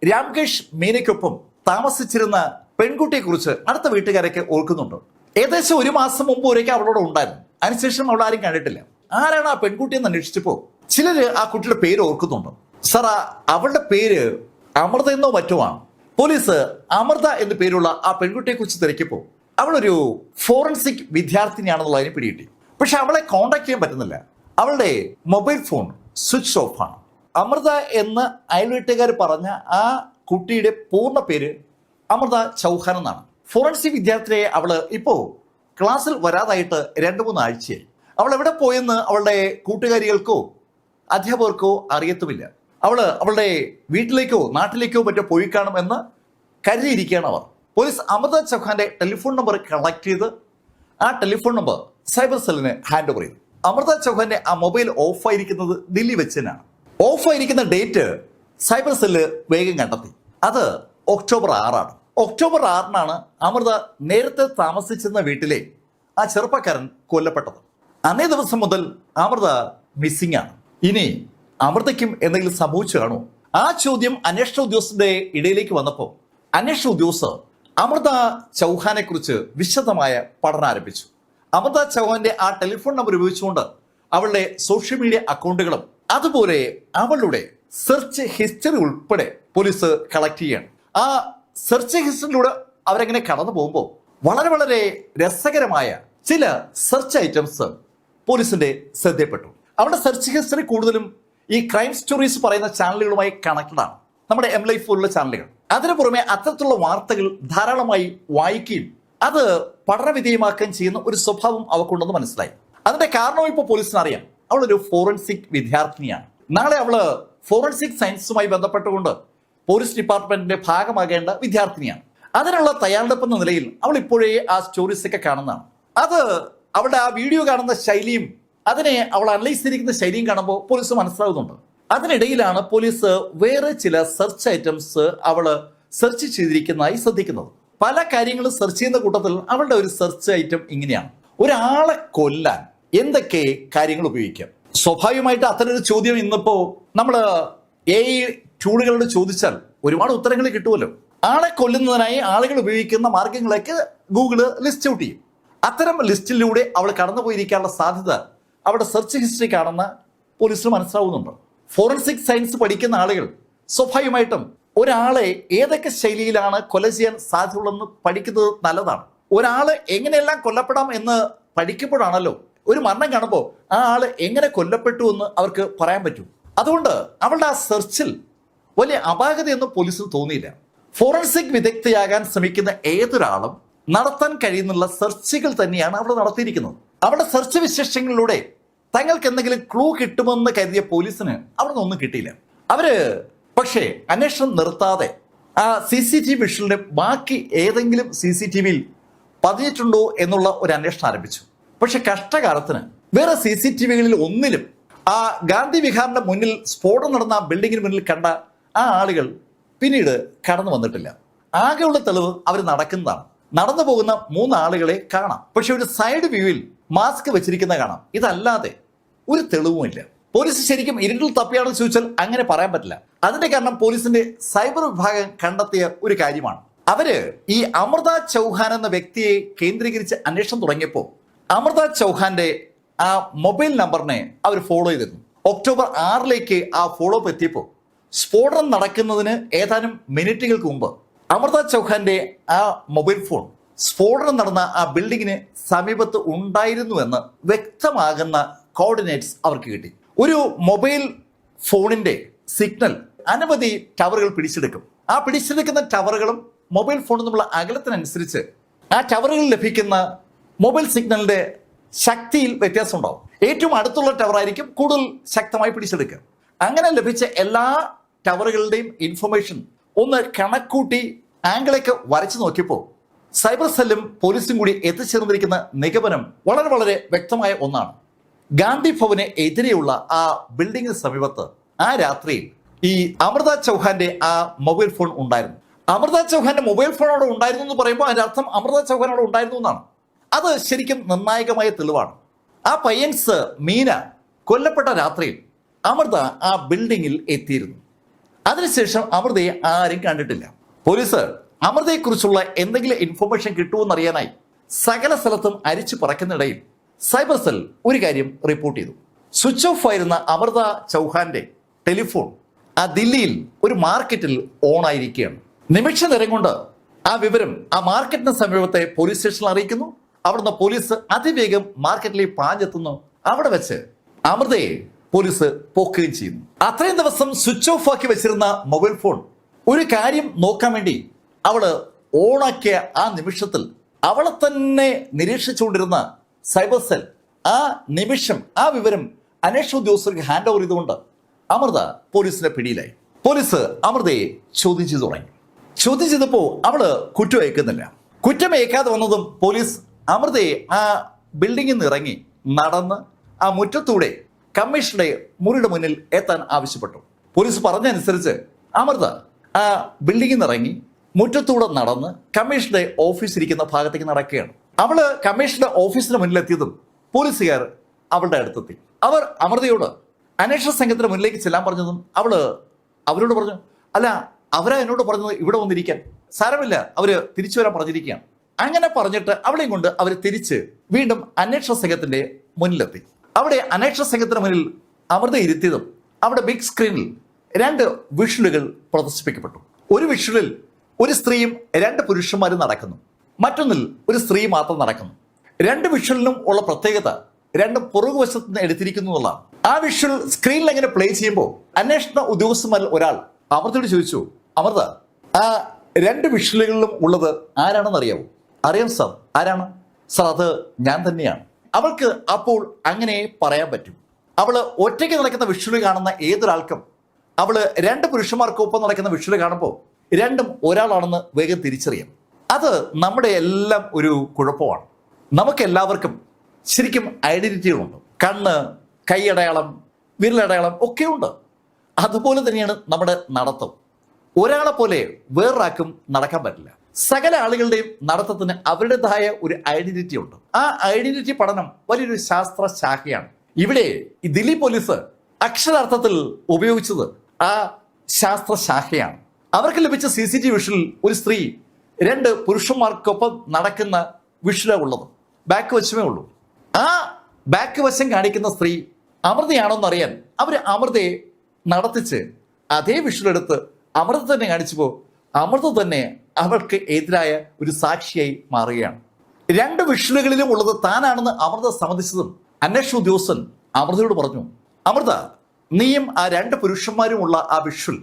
രാംകേഷ് മീനയ്ക്കൊപ്പം താമസിച്ചിരുന്ന പെൺകുട്ടിയെ കുറിച്ച് അടുത്ത വീട്ടുകാരൊക്കെ ഓർക്കുന്നുണ്ട്. ഏകദേശം 1 മാസം മുമ്പ് ഒരേക്കും അവളോട് ഉണ്ടായിരുന്നു. അതിനുശേഷം അവൾ ആരും കണ്ടിട്ടില്ല. ആരാണ് ആ പെൺകുട്ടി എന്ന് അന്വേഷിച്ചപ്പോൾ ചിലര് ആ കുട്ടിയുടെ പേര് ഓർക്കുന്നുണ്ട്. സാർ, അവളുടെ പേര് അമൃത എന്നോ മറ്റുമാണ്. പോലീസ് അമൃത എന്ന പേരുള്ള ആ പെൺകുട്ടിയെ കുറിച്ച് തിരക്കിയപ്പോൾ അവളൊരു ഫോറൻസിക് വിദ്യാർത്ഥിനിയാണെന്നുള്ളതിന് പിടികിട്ടി. പക്ഷെ അവളെ കോണ്ടാക്ട് ചെയ്യാൻ പറ്റുന്നില്ല. അവളുടെ മൊബൈൽ ഫോൺ സ്വിച്ച് ഓഫ് ആണ്. അമൃത എന്ന് അയൽവീട്ടുകാർ പറഞ്ഞ ആ കുട്ടിയുടെ പൂർണ്ണ പേര് അമൃത ചൗഹാൻ എന്നാണ്. ഫോറൻസിക് വിദ്യാർത്ഥിയെ അവള് ഇപ്പോ ക്ലാസ്സിൽ വരാതായിട്ട് 2-3 ആഴ്ചയായി. അവൾ എവിടെ പോയെന്ന് അവളുടെ കൂട്ടുകാരികൾക്കോ അധ്യാപകർക്കോ അറിയത്തുമില്ല. അവളുടെ വീട്ടിലേക്കോ നാട്ടിലേക്കോ മറ്റോ പോയി കാണുമെന്ന് കരുതിയിരിക്കുകയാണ് അവർ. പോലീസ് അമൃത ചൗഹാന്റെ ടെലിഫോൺ നമ്പർ കളക്ട് ചെയ്ത് ആ ടെലിഫോൺ നമ്പർ സൈബർ സെല്ലിന് ഹാൻഡ് ഓവർ ചെയ്തു. അമൃത ചൗഹാന്റെ ആ മൊബൈൽ ഓഫായിരിക്കുന്നത് ദില്ലി വെച്ച് തന്നെയാണ്. ഓഫായിരിക്കുന്ന ഡേറ്റ് സൈബർ സെല്ല് വേഗം കണ്ടെത്തി. അത് ഒക്ടോബർ 6 ഒക്ടോബർ 6 അമൃത നേരത്തെ താമസിച്ചിരുന്ന വീട്ടിലെ ആ ചെറുപ്പക്കാരൻ കൊല്ലപ്പെട്ടത്. അന്നേ ദിവസം മുതൽ അമൃത മിസ്സിംഗ് ആണ്. ഇനി അമൃതയ്ക്കും എന്തെങ്കിലും സംഭവിച്ചു കാണുമോ? ആ ചോദ്യം അന്വേഷണ ഉദ്യോഗസ്ഥരുടെ ഇടയിലേക്ക് വന്നപ്പോൾ അന്വേഷണ ഉദ്യോഗസ്ഥർ അമൃത ചൗഹാനെ കുറിച്ച് വിശദമായ പഠനം ആരംഭിച്ചു. അമൃത ചൗഹാന്റെ ആ ടെലിഫോൺ നമ്പർ ഉപയോഗിച്ചുകൊണ്ട് അവളുടെ സോഷ്യൽ മീഡിയ അക്കൗണ്ടുകളും അതുപോലെ അവളുടെ സെർച്ച് ഹിസ്റ്ററി ഉൾപ്പെടെ പോലീസ് കളക്ട് ചെയ്യാണ്. ആ സെർച്ച് ഹിസ്റ്ററിയിലൂടെ അവരെങ്ങനെ കടന്നു പോകുമ്പോൾ വളരെ വളരെ രസകരമായ ചില സെർച്ച് ഐറ്റംസ് പോലീസിന്റെ ശ്രദ്ധയപ്പെട്ടു. അവരുടെ സെർച്ച് ഹിസ്റ്ററി കൂടുതലും ഈ ക്രൈം സ്റ്റോറീസ് പറയുന്ന ചാനലുകളുമായി കണക്റ്റഡ് ആണ്. നമ്മുടെ എം ലൈഫ് പോലുള്ള ചാനലുകൾ. അതിനു പുറമെ അത്തരത്തിലുള്ള വാർത്തകൾ ധാരാളമായി വായിക്കുകയും അത് പഠനവിധേയമാക്കുകയും ചെയ്യുന്ന ഒരു സ്വഭാവം അവൾക്കുണ്ടെന്ന് മനസ്സിലായി. അതിന്റെ കാരണം ഇപ്പോൾ പോലീസിന് അറിയാം. അവളൊരു ഫോറൻസിക് വിദ്യാർത്ഥിനിയാണ്. നാളെ അവള് ഫോറൻസിക് സയൻസുമായി ബന്ധപ്പെട്ടുകൊണ്ട് പോലീസ് ഡിപ്പാർട്ട്മെന്റിന്റെ ഭാഗമാകേണ്ട വിദ്യാർത്ഥിനിയാണ്. അതിനുള്ള തയ്യാറെടുപ്പ് എന്ന നിലയിൽ അവൾ ഇപ്പോഴേ ആ സ്റ്റോറീസ് ഒക്കെ കാണുന്നതാണ്. അത് അവളുടെ ആ വീഡിയോ കാണുന്ന ശൈലിയും അതിനെ അവൾ അനലൈസ് ചെയ്തിരിക്കുന്ന ശൈലിയും കാണുമ്പോൾ പോലീസ് മനസ്സിലാകുന്നുണ്ട്. അതിനിടയിലാണ് പോലീസ് വേറെ ചില സെർച്ച് ഐറ്റംസ് അവള് സെർച്ച് ചെയ്തിരിക്കുന്നതായി ശ്രദ്ധിക്കുന്നത്. പല കാര്യങ്ങളും സെർച്ച് ചെയ്യുന്ന കൂട്ടത്തിൽ അവളുടെ ഒരു സെർച്ച് ഐറ്റം ഇങ്ങനെയാണ്: ഒരാളെ കൊല്ലാൻ എന്തൊക്കെ കാര്യങ്ങൾ ഉപയോഗിക്കാം? സ്വാഭാവികമായിട്ട് അത്തരൊരു ചോദ്യം ഇന്നിപ്പോ നമ്മള് AI ടൂളുകളോട് ചോദിച്ചാൽ ഒരുപാട് ഉത്തരങ്ങൾ കിട്ടുമല്ലോ. ആളെ കൊല്ലുന്നതിനായി ആളുകൾ ഉപയോഗിക്കുന്ന മാർഗങ്ങളൊക്കെ ഗൂഗിള് ലിസ്റ്റ് ഔട്ട് ചെയ്യും. അത്തരം ലിസ്റ്റിലൂടെ അവൾ കടന്നുപോയിരിക്കാനുള്ള സാധ്യത അവിടെ സെർച്ച് ഹിസ്റ്ററി കാണുന്ന പോലീസിന് മനസ്സിലാവുന്നുണ്ട്. ഫോറൻസിക് സയൻസ് പഠിക്കുന്ന ആളുകൾ സ്വാഭാവികമായിട്ടും ഒരാളെ ഏതൊക്കെ ശൈലിയിലാണ് കൊല ചെയ്യാൻ സാധ്യതയുള്ളതെന്ന് പഠിക്കുന്നത് നല്ലതാണ്. ഒരാള് എങ്ങനെയെല്ലാം കൊല്ലപ്പെടാം എന്ന് പഠിക്കുമ്പോഴാണല്ലോ ഒരു മരണം കാണുമ്പോൾ ആ ആള് എങ്ങനെ കൊല്ലപ്പെട്ടു എന്ന് അവർക്ക് പറയാൻ പറ്റും. അതുകൊണ്ട് അവളുടെ ആ സെർച്ചിൽ വലിയ അപാകതയൊന്നും പോലീസിന് തോന്നിയില്ല. ഫോറൻസിക് വിദഗ്ധയാകാൻ ശ്രമിക്കുന്ന ഏതൊരാളും നടത്താൻ കഴിയുന്നുള്ള സെർച്ചുകൾ തന്നെയാണ് അവിടെ നടത്തിയിരിക്കുന്നത്. അവരുടെ സെർച്ച് വിശേഷങ്ങളിലൂടെ തങ്ങൾക്ക് എന്തെങ്കിലും ക്ലൂ കിട്ടുമെന്ന് കരുതിയ പോലീസിന് അവിടെ നിന്നൊന്നും കിട്ടിയില്ല. അവര് പക്ഷേ അന്വേഷണം നിർത്താതെ ആ CCTV വിഷ്വലിന്റെ ബാക്കി ഏതെങ്കിലും CCTVയിൽ പതിഞ്ഞിട്ടുണ്ടോ എന്നുള്ള ഒരു അന്വേഷണം ആരംഭിച്ചു. പക്ഷെ കഷ്ടകാലത്തിന് വേറെ CCTVകളിൽ ഒന്നിലും ആ ഗാന്ധി വിഹാറിന്റെ മുന്നിൽ സ്ഫോടനം നടന്ന ബിൽഡിങ്ങിന് മുന്നിൽ കണ്ട ആ ആളുകൾ പിന്നീട് കടന്നു വന്നിട്ടില്ല. ആകെയുള്ള തെളിവ് അവർ നടക്കുന്നതാണ്. നടന്നു പോകുന്ന 3 ആളുകളെ കാണാം. പക്ഷെ ഒരു സൈഡ് വ്യൂവിൽ മാസ്ക് വെച്ചിരിക്കുന്ന കാണാം. ഇതല്ലാതെ ഒരു തെളിവുമില്ല. പോലീസ് ശരിക്കും ഇരുട്ടിൽ തപ്പിയാണെന്ന് ചോദിച്ചാൽ അങ്ങനെ പറയാൻ പറ്റില്ല. അതിന്റെ കാരണം പോലീസിന്റെ സൈബർ വിഭാഗം കണ്ടെത്തിയ ഒരു കാര്യമാണ്. അവര് ഈ അമൃത ചൗഹാൻ എന്ന വ്യക്തിയെ കേന്ദ്രീകരിച്ച് അന്വേഷണം തുടങ്ങിയപ്പോൾ അമൃത ചൗഹാന്റെ ആ മൊബൈൽ നമ്പറിനെ അവർ ഫോളോ ചെയ്തിരുന്നു. ഒക്ടോബർ 6 ആ ഫോളോ അപ്പ് എത്തിയപ്പോൾ സ്ഫോടനം നടക്കുന്നതിന് ഏതാനും മിനിറ്റുകൾക്ക് മുമ്പ് അമൃത ചൗഹാന്റെ ആ മൊബൈൽ ഫോൺ സ്ഫോടനം നടന്ന ആ ബിൽഡിങ്ങിന് സമീപത്ത് ഉണ്ടായിരുന്നുവെന്ന് വ്യക്തമാകുന്ന കോർഡിനേറ്റ്സ് അവർക്ക് കിട്ടി. ഒരു മൊബൈൽ ഫോണിന്റെ സിഗ്നൽ അനവധി ടവറുകൾ പിടിച്ചെടുക്കും. ആ പിടിച്ചെടുക്കുന്ന ടവറുകളും മൊബൈൽ ഫോണും തമ്മിലുള്ള അകലത്തിനനുസരിച്ച് ആ ടവറുകളിൽ ലഭിക്കുന്ന മൊബൈൽ സിഗ്നലിന്റെ ശക്തിയിൽ വ്യത്യാസം ഉണ്ടാവും. ഏറ്റവും അടുത്തുള്ള ടവറായിരിക്കും കൂടുതൽ ശക്തമായി പിടിച്ചെടുക്കുക. അങ്ങനെ ലഭിച്ച എല്ലാ ടവറുകളുടെയും ഇൻഫർമേഷൻ ഒന്ന് കണക്കൂട്ടി ആംഗിളൊക്കെ വരച്ചു നോക്കിയപ്പോൾ സൈബർ സെല്ലും പോലീസും കൂടി എത്തിച്ചേർന്നിരിക്കുന്ന നിഗമനം വളരെ വളരെ വ്യക്തമായ ഒന്നാണ്. ഗാന്ധി ഭവന് എതിരെയുള്ള ആ ബിൽഡിങ്ങിന് സമീപത്ത് ആ രാത്രിയിൽ ഈ അമൃത ചൗഹാന്റെ ആ മൊബൈൽ ഫോൺ ഉണ്ടായിരുന്നു. അമൃത ചൗഹാന്റെ മൊബൈൽ ഫോൺ അവിടെ ഉണ്ടായിരുന്നു എന്ന് പറയുമ്പോൾ അതിന്റെ അർത്ഥം അമൃത ചൗഹാൻ അവിടെ ഉണ്ടായിരുന്നു എന്നാണ്. അത് ശരിക്കും നിർണായകമായ തെളിവാണ്. ആ പയ്യൻസ് മീന കൊല്ലപ്പെട്ട രാത്രിയിൽ അമൃത ആ ബിൽഡിങ്ങിൽ എത്തിയിരുന്നു. അതിനുശേഷം അമൃതയെ ആരും കണ്ടിട്ടില്ല. പോലീസ് അമൃതയെക്കുറിച്ചുള്ള എന്തെങ്കിലും ഇൻഫർമേഷൻ കിട്ടുമെന്നറിയാനായി സകല സ്ഥലത്തും അരിച്ചു പറക്കുന്നിടയിൽ സൈബർ സെൽ ഒരു കാര്യം റിപ്പോർട്ട് ചെയ്തു. സ്വിച്ച് ഓഫ് ആയിരുന്ന അമൃത ചൗഹാന്റെ ടെലിഫോൺ ആ ദില്ലിയിൽ ഒരു മാർക്കറ്റിൽ ഓൺ ആയിരിക്കുകയാണ്. നിമിഷ നേരം കൊണ്ട് ആ വിവരം ആ മാർക്കറ്റിന് സമീപത്തെ പോലീസ് സ്റ്റേഷനിൽ അറിയിക്കുന്നു. അവിടുന്ന് പോലീസ് അതിവേഗം മാർക്കറ്റിലേക്ക് പാഞ്ഞെത്തുന്നു. അവിടെ വെച്ച് അമൃതയെ പോലീസ് പോക്കുകയും ചെയ്യുന്നു. അത്രയും ദിവസം സ്വിച്ച് ഓഫ് ആക്കി വെച്ചിരുന്ന മൊബൈൽ ഫോൺ ഒരു കാര്യം നോക്കാൻ വേണ്ടി അവള് ഓണാക്കിയ ആ നിമിഷത്തിൽ അവളെ തന്നെ നിരീക്ഷിച്ചുകൊണ്ടിരുന്ന സൈബർ സെൽ ആ നിമിഷം ആ വിവരം അന്വേഷണ ഉദ്യോഗസ്ഥർക്ക് ഹാൻഡ് ഓവർ ചെയ്തുകൊണ്ട് അമൃത പോലീസിന്റെ പിടിയിലായി. പോലീസ് അമൃതയെ ചോദ്യം ചെയ്തു തുടങ്ങി. ചോദ്യം ചെയ്തപ്പോൾ അവള് കുറ്റം ഏൽക്കുന്നില്ല. കുറ്റം ഏൽക്കാതെ വന്നതും പോലീസ് അമൃതയെ ആ ബിൽഡിങ്ങിൽ നിന്ന് ഇറങ്ങി നടന്ന് ആ മുറ്റത്തൂടെ കമ്മീഷണറുടെ മുറിയുടെ മുന്നിൽ എത്താൻ ആവശ്യപ്പെട്ടു. പോലീസ് പറഞ്ഞനുസരിച്ച് അമൃത ആ ബിൽഡിങ്ങിൽ നിന്ന് ഇറങ്ങി മുറ്റത്തൂടെ നടന്ന് കമ്മീഷണറുടെ ഓഫീസ് ഇരിക്കുന്ന ഭാഗത്തേക്ക് നടക്കുകയാണ്. അവള് കമ്മീഷണറുടെ ഓഫീസിന് മുന്നിലെത്തിയതും പോലീസുകാർ അവളുടെ അടുത്തെത്തി. അവർ അമൃതയോട് അന്വേഷണ സംഘത്തിന് മുന്നിലേക്ക് ചെല്ലാൻ പറഞ്ഞതും അവരോട് പറഞ്ഞു, അല്ല അവരാ എന്നോട് പറഞ്ഞത് ഇവിടെ വന്നിരിക്കാൻ, സാരമില്ല അവര് തിരിച്ചു വരാൻ പറഞ്ഞിരിക്കുകയാണ്. അങ്ങനെ പറഞ്ഞിട്ട് അവളെയും കൊണ്ട് അവർ തിരിച്ച് വീണ്ടും അന്വേഷണ സംഘത്തിന്റെ മുന്നിലെത്തി. അവിടെ അന്വേഷണ സംഘത്തിന് മുന്നിൽ അമൃത ഇരുത്തിയതും അവിടെ ബിഗ് സ്ക്രീനിൽ 2 വിഷ്വലുകൾ പ്രദർശിപ്പിക്കപ്പെട്ടു. ഒരു വിഷ്വലിൽ ഒരു സ്ത്രീയും 2 പുരുഷന്മാരും നടക്കുന്നു, മറ്റൊന്നിൽ ഒരു സ്ത്രീ മാത്രം നടക്കുന്നു. 2 വിഷ്വലിനും ഉള്ള പ്രത്യേകത 2 പുറകുവശത്ത് നിന്ന് എടുത്തിരിക്കുന്നു എന്നുള്ളതാണ്. ആ വിഷ്വൽ സ്ക്രീനിൽ എങ്ങനെ പ്ലേ ചെയ്യുമ്പോൾ അന്വേഷണ ഉദ്യോഗസ്ഥന്മാരിൽ ഒരാൾ അമൃതയോട് ചോദിച്ചു, അമൃത ആ 2 വിഷ്വലുകളിലും ഉള്ളത് ആരാണെന്ന് അറിയാവോ? അറിയാം സാർ. ആരാണ് സാർ? അത് ഞാൻ തന്നെയാണ്. അവൾക്ക് അപ്പോൾ അങ്ങനെ പറയാൻ പറ്റും. അവള് ഒറ്റയ്ക്ക് നടക്കുന്ന വിഷ്വൽ കാണുന്ന ഏതൊരാൾക്കും അവള് 2 പുരുഷന്മാർക്കൊപ്പം നടക്കുന്ന വിഷ്വൽ കാണുമ്പോൾ 2ഉം ഒരാളാണെന്ന് വേഗം തിരിച്ചറിയാം. അത് നമ്മുടെ എല്ലാം ഒരു കുഴപ്പമാണ്. നമുക്കെല്ലാവർക്കും ശരിക്കും ഐഡന്റിറ്റികളുണ്ട്. കണ്ണ്, കൈയടയാളം, വിരലടയാളം ഒക്കെ ഉണ്ട്. അതുപോലെ തന്നെയാണ് നമ്മുടെ നടത്തം. ഒരാളെ പോലെ വേറൊരാൾക്കും നടക്കാൻ പറ്റില്ല. സകല ആളുകളുടെയും നടത്തത്തിന് അവരുടേതായ ഒരു ഐഡന്റിറ്റി ഉണ്ട്. ആ ഐഡന്റിറ്റി പഠനം വലിയൊരു ശാസ്ത്ര ശാഖയാണ്. ഇവിടെ ഈ ദില്ലി പോലീസ് അക്ഷരാർത്ഥത്തിൽ ഉപയോഗിച്ചത് ആ ശാസ്ത്ര ശാഖയാണ്. അവർക്ക് ലഭിച്ച CCTV വിഷ്വലിൽ ഒരു സ്ത്രീ 2 പുരുഷന്മാർക്കൊപ്പം നടക്കുന്ന വിഷ്വലാണ് ഉള്ളത്. ബാക്ക് വശമേ ഉള്ളൂ. ആ ബാക്ക് വശം കാണിക്കുന്ന സ്ത്രീ അമൃതയാണോന്ന് അറിയാൻ അവർ അമൃതയെ നടത്തിച്ച് അതേ വിഷ്വൽ എടുത്ത് അമൃത തന്നെ കാണിച്ചപ്പോൾ അമൃത തന്നെ അവൾക്ക് എതിരായ ഒരു സാക്ഷിയായി മാറുകയാണ്. 2 വിഷ്വലുകളിലും ഉള്ളത് താനാണെന്ന് അമൃത സമ്മതിച്ചതും അന്വേഷണ ഉദ്യോഗസ്ഥൻ അമൃതയോട് പറഞ്ഞു, അമൃത നീയും ആ 2 പുരുഷന്മാരുമുള്ള ആ വിഷ്വൽ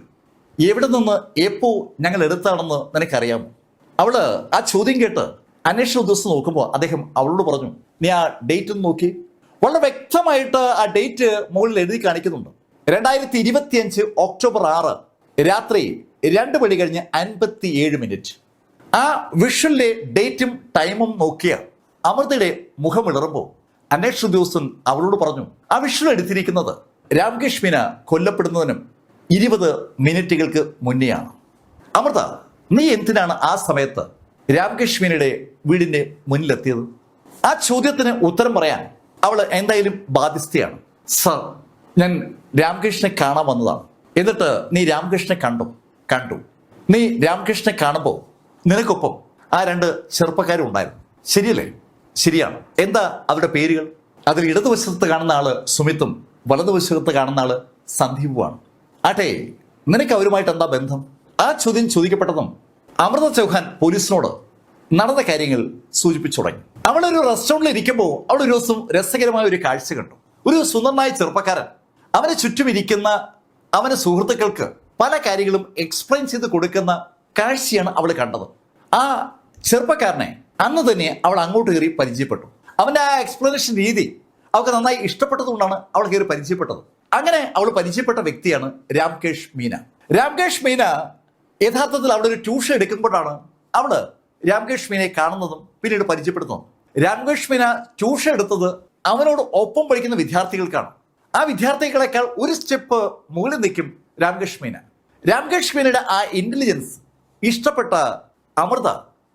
എവിടെ നിന്ന് എപ്പോ ഞങ്ങൾ എടുത്താണെന്ന് നിനക്കറിയാമോ? അവള് ആ ചോദ്യം കേട്ട് അന്വേഷണ ഉദ്യോഗസ്ഥൻ നോക്കുമ്പോൾ അദ്ദേഹം അവളോട് പറഞ്ഞു, നീ ആ ഡേറ്റ് ഒന്ന് നോക്കി. വളരെ വ്യക്തമായിട്ട് ആ ഡേറ്റ് മുകളിൽ എഴുതി കാണിക്കുന്നുണ്ട്. 2025 ഒക്ടോബർ 6 രാത്രി 2 മണി കഴിഞ്ഞ് 57 മിനിറ്റ്. ആ വിഷ്വലിലെ ഡേറ്റും ടൈമും നോക്കിയ അമൃതയുടെ മുഖമിളറുമ്പോൾ അന്വേഷണ ഉദ്യോഗസ്ഥൻ അവളോട് പറഞ്ഞു, ആ വിഷ്വൽ എടുത്തിരിക്കുന്നത് രാംകേഷ് മീന കൊല്ലപ്പെടുന്നതിനും 20 മിനിറ്റുകൾക്ക് മുന്നെയാണ്. അമൃത, നീ എന്തിനാണ് ആ സമയത്ത് രാംകേഷ് മീനയുടെ വീടിന്റെ മുന്നിലെത്തിയത്? ആ ചോദ്യത്തിന് ഉത്തരം പറയാൻ അവൾ എന്തായാലും ബാധ്യസ്ഥയാണ്. സർ, ഞാൻ രാംകൃഷ്ണനെ കാണാൻ വന്നതാണ്. എന്നിട്ട് നീ രാംകൃഷ്ണനെ കണ്ടു. നീ രാംകൃഷ്ണനെ കാണുമ്പോൾ നിനക്കൊപ്പം ആ 2 ചെറുപ്പക്കാരും ഉണ്ടായിരുന്നു, ശരിയല്ലേ? ശരിയാണ്. എന്താ അവരുടെ പേരുകൾ? അതിൽ ഇടതുവശത്ത് കാണുന്ന ആള് സുമിത്തും വലതുവശത്ത് കാണുന്ന ആള് സന്ദീപുമാണ്. ആട്ടെ, നിനക്ക് അവരുമായിട്ട് എന്താ ബന്ധം? ആ ചോദ്യം ചോദിക്കപ്പെട്ടതും അമൃത ചൗഹാൻ പോലീസിനോട് നടന്ന കാര്യങ്ങൾ സൂചിപ്പിച്ചു തുടങ്ങി. അവളൊരു റെസ്റ്റോറൻറ്റിൽ ഇരിക്കുമ്പോൾ അവൾ ഒരു ദിവസം രസകരമായ ഒരു കാഴ്ച കണ്ടു. ഒരു സുന്ദരനായ ചെറുപ്പക്കാരൻ അവന് ചുറ്റും ഇരിക്കുന്ന അവന്റെ സുഹൃത്തുക്കൾക്ക് പല കാര്യങ്ങളും എക്സ്പ്ലെയിൻ ചെയ്ത് കൊടുക്കുന്ന കാഴ്ചയാണ് അവൾ കണ്ടത്. ആ ചെറുപ്പക്കാരനെ അന്ന് തന്നെ അവൾ അങ്ങോട്ട് കയറി പരിചയപ്പെട്ടു. അവന്റെ ആ എക്സ്പ്ലനേഷൻ രീതി അവൾക്ക് നന്നായി ഇഷ്ടപ്പെട്ടതുകൊണ്ടാണ് അവൾ കയറി പരിചയപ്പെട്ടത്. അങ്ങനെ അവൾ പരിചയപ്പെട്ട വ്യക്തിയാണ് രാംകേഷ് മീന. രാംകേഷ് മീന യഥാർത്ഥത്തിൽ അവിടെ ഒരു ട്യൂഷൻ എടുക്കുമ്പോഴാണ് അവള് രാംകേഷ് മീനയെ കാണുന്നതും പിന്നീട് പരിചയപ്പെടുന്നതും. രാംകേഷ് മീന ട്യൂഷൻ എടുത്തത് അവനോട് ഒപ്പം പഠിക്കുന്ന വിദ്യാർത്ഥികൾക്കാണ്. ആ വിദ്യാർത്ഥികളെക്കാൾ ഒരു സ്റ്റെപ്പ് മുകളിൽ നിൽക്കും രാംകേഷ് മീന. രാംകേഷ് മീനയുടെ ആ ഇന്റലിജൻസ് ഇഷ്ടപ്പെട്ട അമൃത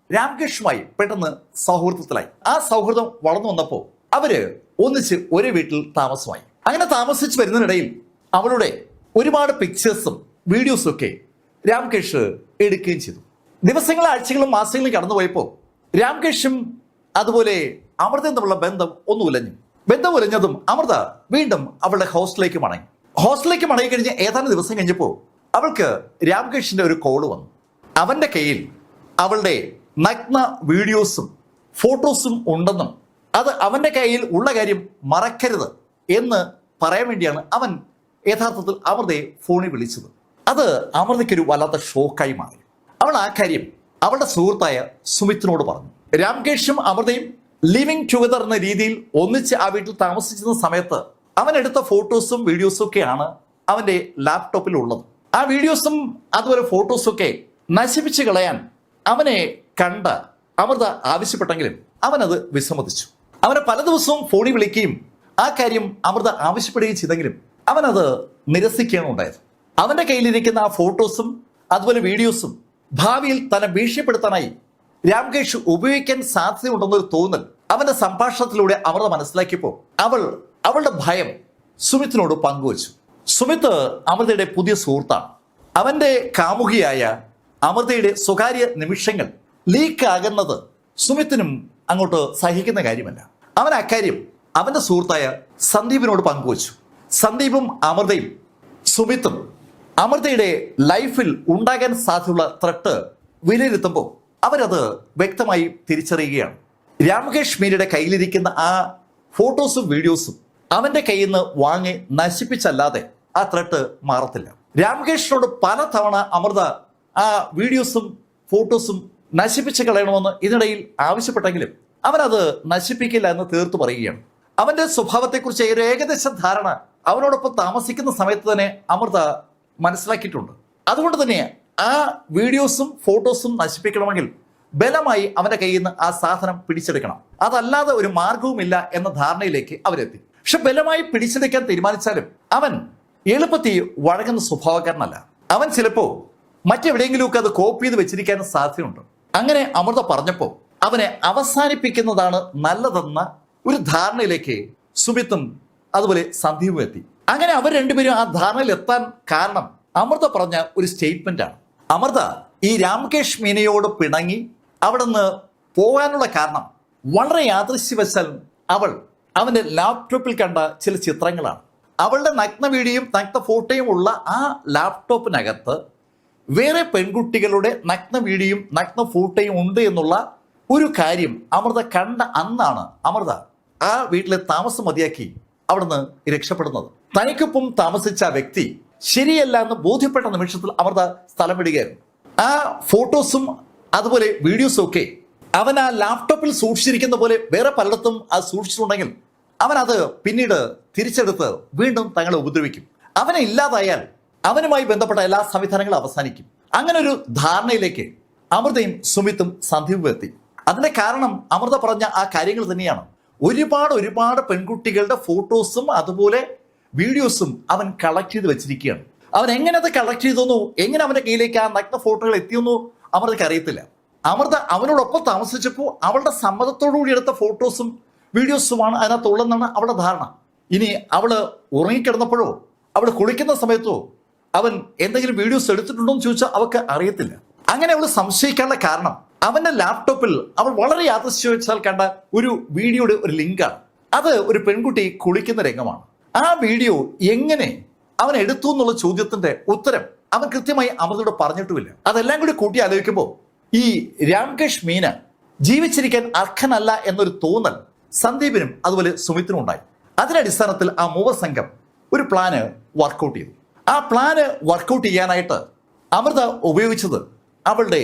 രാംകേഷുമായി പെട്ടെന്ന് സൗഹൃദത്തിലായി. ആ സൗഹൃദം വളർന്നു വന്നപ്പോൾ അവര് ഒന്നിച്ച് ഒരേ വീട്ടിൽ താമസമായി. അങ്ങനെ താമസിച്ച് വരുന്നതിനിടയിൽ അവളുടെ ഒരുപാട് പിക്ചേഴ്സും വീഡിയോസും ഒക്കെ രാംകേഷ് എടുക്കുകയും ചെയ്തു. ദിവസങ്ങളും ആഴ്ചകളും മാസങ്ങളും കടന്നുപോയപ്പോൾ രാംകേഷും അതുപോലെ അമൃതയും തമ്മിലുള്ള ബന്ധം ഒന്ന് ഉലഞ്ഞതും അമൃത വീണ്ടും അവളുടെ ഹോസ്റ്റലിലേക്ക് മടങ്ങി കഴിഞ്ഞ് ഏതാനും ദിവസം കഴിഞ്ഞപ്പോൾ അവൾക്ക് രാംകേഷിന്റെ ഒരു കോള് വന്നു. അവന്റെ കയ്യിൽ അവളുടെ നഗ്ന വീഡിയോസും ഫോട്ടോസും ഉണ്ടെന്നും അത് അവന്റെ കയ്യിൽ ഉള്ള കാര്യം മറക്കരുത് എന്ന് പറയാൻ വേണ്ടിയാണ് അവൻ യഥാർത്ഥത്തിൽ അമൃതയെ ഫോണിൽ വിളിച്ചത്. അത് അമൃതയ്ക്കൊരു വല്ലാത്ത ഷോക്കായി മാറി. അവൾ ആ കാര്യം അവളുടെ സുഹൃത്തായ സുമിത്തിനോട് പറഞ്ഞു. രാംകേഷും അമൃതയും ലിവിങ് ടുഗദർ എന്ന രീതിയിൽ ഒന്നിച്ച് ആ വീട്ടിൽ താമസിച്ചിരുന്ന സമയത്ത് അവൻ എടുത്ത ഫോട്ടോസും വീഡിയോസും ഒക്കെയാണ് അവന്റെ ലാപ്ടോപ്പിൽ ഉള്ളത്. ആ വീഡിയോസും അതുപോലെ ഫോട്ടോസും ഒക്കെ നശിപ്പിച്ച് കളയാൻ അവനെ കണ്ട അമൃത ആവശ്യപ്പെട്ടെങ്കിലും അവനത് വിസമ്മതിച്ചു. അവനെ പല ദിവസവും ഫോണിൽ വിളിക്കുകയും ആ കാര്യം അമൃത ആവശ്യപ്പെടുകയും ചെയ്തെങ്കിലും അവനത് നിരസിക്കുകയാണ് ഉണ്ടായത്. അവന്റെ കയ്യിലിരിക്കുന്ന ആ ഫോട്ടോസും അതുപോലെ വീഡിയോസും ഭാവിയിൽ തന്നെ ഭീഷണിപ്പെടുത്താനായി രാംകേഷ് ഉപയോഗിക്കാൻ സാധ്യതയുണ്ടെന്നൊരു തോന്നൽ അവന്റെ സംഭാഷണത്തിലൂടെ അമൃത മനസ്സിലാക്കിയപ്പോൾ അവളുടെ ഭയം സുമിത്തിനോട് പങ്കുവച്ചു. സുമിത്ത് അമൃതയുടെ പുതിയ സുഹൃത്താണ്. അവന്റെ കാമുകിയായ അമൃതയുടെ സ്വകാര്യ നിമിഷങ്ങൾ ലീക്ക് ആകുന്നത് സുമിത്തിനും അങ്ങോട്ട് സഹിക്കുന്ന കാര്യമല്ല. അവൻ അക്കാര്യം അവന്റെ സുഹൃത്തായ സന്ദീപിനോട് പങ്കുവച്ചു. സന്ദീപും അമൃതയും സുമിത്തും അമൃതയുടെ ലൈഫിൽ ഉണ്ടാകാൻ സാധ്യതയുള്ള ത്രട്ട് വിലയിരുത്തുമ്പോൾ അവരത് വ്യക്തമായി തിരിച്ചറിയുകയാണ്. രാംകേഷ് മീനയുടെ കയ്യിലിരിക്കുന്ന ആ ഫോട്ടോസും വീഡിയോസും അവന്റെ കയ്യിൽ നിന്ന് വാങ്ങി നശിപ്പിച്ചല്ലാതെ ആ ത്രട്ട് മാറത്തില്ല. രാംകേഷിനോട് പലതവണ അമൃത ആ വീഡിയോസും ഫോട്ടോസും നശിപ്പിച്ച് കളയണമെന്ന് ഇതിനിടയിൽ ആവശ്യപ്പെട്ടെങ്കിലും അവനത് നശിപ്പിക്കില്ല എന്ന് തീർത്തു പറയുകയാണ്. അവന്റെ സ്വഭാവത്തെക്കുറിച്ച് ഒരു ഏകദേശ ധാരണ അവനോടൊപ്പം താമസിക്കുന്ന സമയത്ത് തന്നെ അമൃത മനസ്സിലാക്കിയിട്ടുണ്ട്. അതുകൊണ്ട് തന്നെ ആ വീഡിയോസും ഫോട്ടോസും നശിപ്പിക്കണമെങ്കിൽ ബലമായി അവന്റെ കയ്യിൽ നിന്ന് ആ സാധനം പിടിച്ചെടുക്കണം. അതല്ലാതെ ഒരു മാർഗവുമില്ല എന്ന ധാരണയിലേക്ക് അവരെത്തി. പക്ഷെ ബലമായി പിടിച്ചെടുക്കാൻ തീരുമാനിച്ചാലും അവൻ എളുപ്പത്തിൽ വഴങ്ങുന്ന സ്വഭാവക്കാരനല്ല. അവൻ ചിലപ്പോൾ മറ്റെവിടെയെങ്കിലുമൊക്കെ അത് കോപ്പി ചെയ്ത് വെച്ചിരിക്കാൻ സാധ്യതയുണ്ട്. അങ്ങനെ അമൃത പറഞ്ഞപ്പോൾ അവനെ അവസാനിപ്പിക്കുന്നതാണ് നല്ലതെന്ന ഒരു ധാരണയിലേക്ക് സുമിത്തും അതുപോലെ സന്ദീപും എത്തി. അങ്ങനെ അവർ രണ്ടുപേരും ആ ധാരണയിൽ എത്താൻ കാരണം അമൃത പറഞ്ഞ ഒരു സ്റ്റേറ്റ്മെന്റ് ആണ്. അമൃത ഈ രാംകേഷ് മീനയോട് പിണങ്ങി അവിടെ നിന്ന് പോകാനുള്ള കാരണം വളരെ യാദൃശ്യവശാൽ അവൾ അവന്റെ ലാപ്ടോപ്പിൽ കണ്ട ചില ചിത്രങ്ങളാണ്. അവളുടെ നഗ്ന വീഡിയോയും നഗ്ന ഫോട്ടോയും ഉള്ള ആ ലാപ്ടോപ്പിനകത്ത് വേറെ പെൺകുട്ടികളുടെ നഗ്ന വീഡിയോയും നഗ്ന ഫോട്ടോയും ഉണ്ട് എന്നുള്ള ഒരു കാര്യം അമൃത കണ്ട അന്നാണ് അമൃത ആ വീട്ടിലെ താമസം മതിയാക്കി അവിടുന്ന് രക്ഷപ്പെടുന്നത്. തനിക്കൊപ്പം താമസിച്ച വ്യക്തി ശരിയല്ല എന്ന് ബോധ്യപ്പെട്ട നിമിഷത്തിൽ അമൃത സ്ഥലം വിടുകയായിരുന്നു. ആ ഫോട്ടോസും അതുപോലെ വീഡിയോസും ഒക്കെ അവൻ ആ ലാപ്ടോപ്പിൽ സൂക്ഷിച്ചിരിക്കുന്ന പോലെ വേറെ പലയിടത്തും അത് സൂക്ഷിച്ചിട്ടുണ്ടെങ്കിൽ അവൻ അത് പിന്നീട് തിരിച്ചെടുത്ത് വീണ്ടും തങ്ങളെ ഉപദ്രവിക്കും. അവനെ ഇല്ലാതായാൽ അവനുമായി ബന്ധപ്പെട്ട എല്ലാ സംവിധാനങ്ങളും അവസാനിക്കും. അങ്ങനെ ഒരു ധാരണയിലേക്ക് അമൃതയും സുമിത്തും സന്ദീപും എത്തി. അതിന്റെ കാരണം അമൃത പറഞ്ഞ ആ കാര്യങ്ങൾ തന്നെയാണ്. ഒരുപാട് പെൺകുട്ടികളുടെ ഫോട്ടോസും അതുപോലെ വീഡിയോസും അവൻ കളക്ട് ചെയ്ത് വെച്ചിരിക്കുകയാണ്. അവൻ എങ്ങനെ അത് കളക്ട് ചെയ്തെന്നോ, എങ്ങനെ അവന്റെ കയ്യിലേക്ക് ആ നഗ്ന ഫോട്ടോകൾ എത്തിയെന്നോ അമൃതയ്ക്ക് അറിയത്തില്ല. അമൃത അവനോടൊപ്പം താമസിച്ചപ്പോൾ അവളുടെ സമ്മതത്തോടുകൂടി എടുത്ത ഫോട്ടോസും വീഡിയോസുമാണ് അതിനകത്തുള്ളതെന്നാണ് അവളുടെ ധാരണ. ഇനി അവള് ഉറങ്ങിക്കിടന്നപ്പോഴോ അവൾ കുളിക്കുന്ന സമയത്തോ അവൻ എന്തെങ്കിലും വീഡിയോസ് എടുത്തിട്ടുണ്ടോ എന്ന് ചോദിച്ചാൽ അവൾക്ക് അറിയത്തില്ല. അങ്ങനെ അവൾ സംശയിക്കാനുള്ള കാരണം അവന്റെ ലാപ്ടോപ്പിൽ അവൾ വളരെ യാദൃശ്ചികവശാൽ കണ്ട ഒരു വീഡിയോയുടെ ഒരു ലിങ്കാണ്. അത് ഒരു പെൺകുട്ടി കുളിക്കുന്ന രംഗമാണ്. ആ വീഡിയോ എങ്ങനെ അവൻ എടുത്തു എന്നുള്ള ചോദ്യത്തിന്റെ ഉത്തരം അവൻ കൃത്യമായി അമൃതയോട് പറഞ്ഞിട്ടുമില്ല. അതെല്ലാം കൂടി കൂട്ടി ആലോചിക്കുമ്പോൾ ഈ രാംകേഷ് മീന ജീവിച്ചിരിക്കാൻ അർഹനല്ല എന്നൊരു തോന്നൽ സന്ദീപിനും അതുപോലെ സുമിത്തിനും ഉണ്ടായി. അതിന്റെ അടിസ്ഥാനത്തിൽ ആ മൂവർ സംഘം ഒരു പ്ലാന് വർക്കൗട്ട് ചെയ്തു. ആ പ്ലാന് വർക്കൗട്ട് ചെയ്യാനായിട്ട് അമൃത ഉപയോഗിച്ചത് അവളുടെ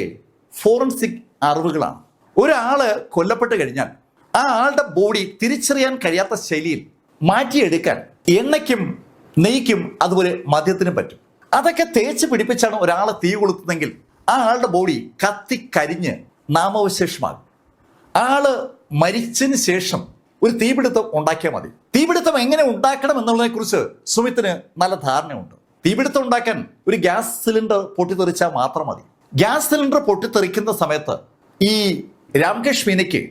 ഫോറൻസിക് അറിവുകളാണ്. ഒരാള് കൊല്ലപ്പെട്ട് കഴിഞ്ഞാൽ ആ ആളുടെ ബോഡി തിരിച്ചറിയാൻ കഴിയാത്ത ശൈലിയിൽ മാറ്റിയെടുക്കാൻ എണ്ണയ്ക്കും നെയ്ക്കും അതുപോലെ മദ്യത്തിനും പറ്റും. അതൊക്കെ തേച്ച് പിടിപ്പിച്ചാണ് ഒരാളെ തീ കൊളുത്തുന്നെങ്കിൽ ആ ആളുടെ ബോഡി കത്തിക്കരിഞ്ഞ് നാമാവശേഷമാകും. ആള് മരിച്ചതിന് ശേഷം ഒരു തീപിടുത്തം ഉണ്ടാക്കിയാൽ മതി. തീപിടുത്തം എങ്ങനെ ഉണ്ടാക്കണം എന്നുള്ളതിനെ കുറിച്ച് സുമിത്തിന് നല്ല ധാരണയുണ്ട്. തീപിടുത്തം ഉണ്ടാക്കാൻ ഒരു ഗ്യാസ് സിലിണ്ടർ പൊട്ടിത്തെറിച്ചാൽ മാത്രം മതി. ഗ്യാസ് സിലിണ്ടർ പൊട്ടിത്തെറിക്കുന്ന സമയത്ത് ഈ രാംകേഷ് മീനയ്ക്ക്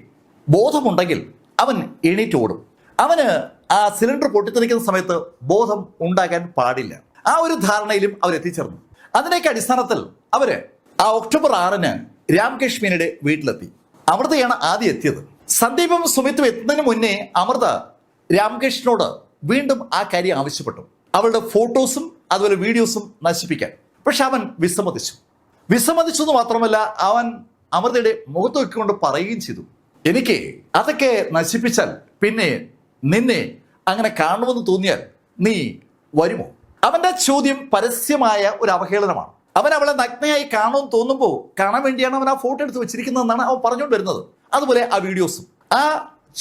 ബോധമുണ്ടെങ്കിൽ അവൻ എണീറ്റ് ഓടും. അവന് ആ സിലിണ്ടർ പൊട്ടിത്തെറിക്കുന്ന സമയത്ത് ബോധം ഉണ്ടാകാൻ പാടില്ല. ആ ഒരു ധാരണയിലും അവരെത്തിച്ചേർന്നു. അതിനൊക്കെ അടിസ്ഥാനത്തിൽ അവര് ആ ഒക്ടോബർ 6-ന് രാംകേഷ് മീനയുടെ വീട്ടിലെത്തി. അമൃതയാണ് ആദ്യം എത്തിയത്. സന്ദീപും സുമിത്തും എത്തുന്നതിന് മുന്നേ അമൃത രാംകേഷിനോട് വീണ്ടും ആ കാര്യം ആവശ്യപ്പെട്ടു, അവളുടെ ഫോട്ടോസും അതുപോലെ വീഡിയോസും നശിപ്പിക്കാൻ. പക്ഷെ അവൻ വിസമ്മതിച്ചു എന്ന് മാത്രമല്ല അവൻ അമൃതയുടെ മുഖത്ത് വെക്കൊണ്ട് പറയുകയും ചെയ്തു, എനിക്ക് അതൊക്കെ നശിപ്പിച്ചാൽ പിന്നെ നിന്നെ അങ്ങനെ കാണുമെന്ന് തോന്നിയാൽ നീ വരുമോ? അവന്റെ ചോദ്യം പരസ്യമായ ഒരു അവഹേളനമാണ്. അവൻ അവളെ നഗ്നയായി കാണുമെന്ന് തോന്നുമ്പോൾ കാണാൻ വേണ്ടിയാണ് അവൻ ആ ഫോട്ടോ എടുത്ത് വെച്ചിരിക്കുന്നതെന്നാണ് അവൻ പറഞ്ഞുകൊണ്ട് വരുന്നത്. അതുപോലെ ആ വീഡിയോസും. ആ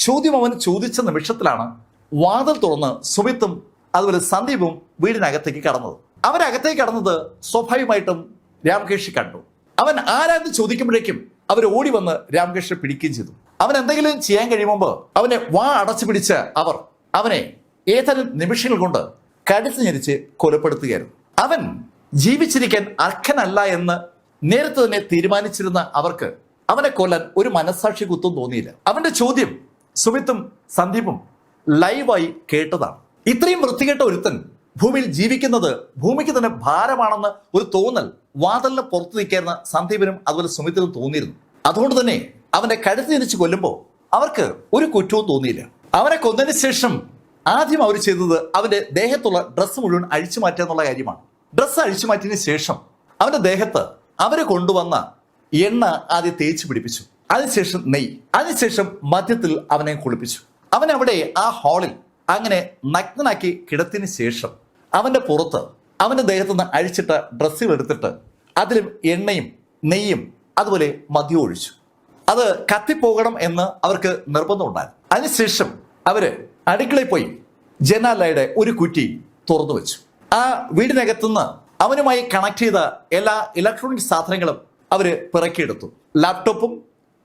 ചോദ്യം അവൻ ചോദിച്ച നിമിഷത്തിലാണ് വാതിൽ തുറന്ന് സുമിത്തും അതുപോലെ സന്ദീപും വീടിനകത്തേക്ക് കടന്നത്. അവരകത്തേക്ക് കടന്നത് സ്വാഭാവികമായിട്ടും രാംകേഷ് കണ്ടു. അവൻ ആരാന്ന് ചോദിക്കുമ്പോഴേക്കും അവർ ഓടി വന്ന് രാംകേഷിനെ പിടിക്കുകയും ചെയ്തു. അവൻ എന്തെങ്കിലും ചെയ്യാൻ കഴിയുമ്പോൾ അവനെ വാ അടച്ചു പിടിച്ച് അവർ അവനെ ഏതാനും നിമിഷങ്ങൾ കൊണ്ട് കഴുത്ത് ഞെരിച്ച് കൊലപ്പെടുത്തുകയായിരുന്നു. അവൻ ജീവിച്ചിരിക്കാൻ അർഹനല്ല എന്ന് നേരത്തെ തന്നെ തീരുമാനിച്ചിരുന്ന അവർക്ക് അവനെ കൊല്ലാൻ ഒരു മനസ്സാക്ഷി കുത്തും തോന്നിയില്ല. അവന്റെ ചോദ്യം സുമിത്തും സന്ദീപും ലൈവായി കേട്ടതാണ്. ഇത്രയും വൃത്തികെട്ട ഒരുത്തൻ ഭൂമിയിൽ ജീവിക്കുന്നത് ഭൂമിക്ക് തന്നെ ഭാരമാണെന്ന് ഒരു തോന്നൽ വാതിലിന് പുറത്തു നിൽക്കുന്ന സന്ദീപിനും അതുപോലെ സുമിത്തിനും തോന്നിയിരുന്നു. അതുകൊണ്ട് തന്നെ അവന്റെ കഴുത്ത് തിരിച്ച് കൊല്ലുമ്പോൾ അവർക്ക് ഒരു കുറ്റവും തോന്നിയില്ല. അവനെ കൊന്നതിന് ശേഷം ആദ്യം അവർ ചെയ്തത് അവന്റെ ദേഹത്തുള്ള ഡ്രസ്സ് മുഴുവൻ അഴിച്ചു മാറ്റുക എന്നുള്ള കാര്യമാണ്. ഡ്രസ്സ് അഴിച്ചു മാറ്റിയതിന് ശേഷം അവന്റെ ദേഹത്ത് അവര് കൊണ്ടുവന്ന എണ്ണ ആദ്യം തേച്ച് പിടിപ്പിച്ചു. അതിനുശേഷം നെയ്യ്, അതിനുശേഷം മദ്യത്തിൽ അവനെ കുളിപ്പിച്ചു. അവൻ അവിടെ ആ ഹാളിൽ അങ്ങനെ നഗ്നനാക്കി കിടത്തിന് ശേഷം അവന്റെ പുറത്ത് അവന്റെ ദേഹത്തു നിന്ന് അഴിച്ചിട്ട ഡ്രസ്സുകൾ എടുത്തിട്ട് അതിലും എണ്ണയും നെയ്യും അതുപോലെ മദ്യവും ഒഴിച്ചു. അത് കത്തിപ്പോകണം എന്ന് അവർക്ക് നിർബന്ധമുണ്ടായിരുന്നു. അതിനുശേഷം അവര് അടുക്കളയിൽ പോയി ജനാലയുടെ ഒരു കുറ്റി തുറന്നു വെച്ചു. ആ വീടിനകത്തുനിന്ന് അവനുമായി കണക്ട് ചെയ്ത എല്ലാ ഇലക്ട്രോണിക് സാധനങ്ങളും അവര് പിറക്കിയെടുത്തു. ലാപ്ടോപ്പും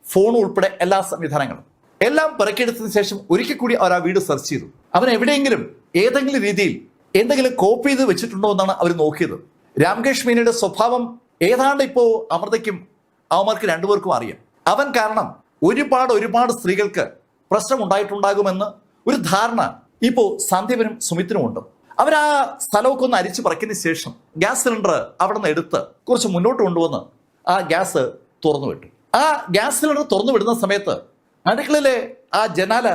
ഫോണും ഉൾപ്പെടെ എല്ലാ സംവിധാനങ്ങളും എല്ലാം പിറക്കിയെടുത്തതിന് ശേഷം ഒരിക്കൽ കൂടി അവർ ആ വീട് സെർച്ച് ചെയ്തു. അവൻ എവിടെയെങ്കിലും ഏതെങ്കിലും രീതിയിൽ എന്തെങ്കിലും കോപ്പി ചെയ്ത് വെച്ചിട്ടുണ്ടോ എന്നാണ് അവർ നോക്കിയത്. രാംകേഷ് മീനയുടെ സ്വഭാവം ഏതാണ്ട് ഇപ്പോ അമൃതയ്ക്കും അവന്മാർക്ക് രണ്ടുപേർക്കും അറിയാം. അവൻ കാരണം ഒരുപാട് സ്ത്രീകൾക്ക് പ്രശ്നം ഉണ്ടായിട്ടുണ്ടാകുമെന്ന് ഒരു ധാരണ ഇപ്പോ സന്ദീപനും സുമിത്തിനും ഉണ്ട്. അവർ ആ സ്ഥലമൊക്കെ ഒന്ന് അരിച്ചു പറക്കിയതിന് ശേഷം ഗ്യാസ് സിലിണ്ടർ അവിടെ നിന്ന് എടുത്ത് കുറച്ച് മുന്നോട്ട് കൊണ്ടുവന്ന് ആ ഗ്യാസ് തുറന്നു വിട്ടു. ആ ഗ്യാസ് സിലിണ്ടർ തുറന്നു വിടുന്ന സമയത്ത് അടുക്കളയിലെ ആ ജനാല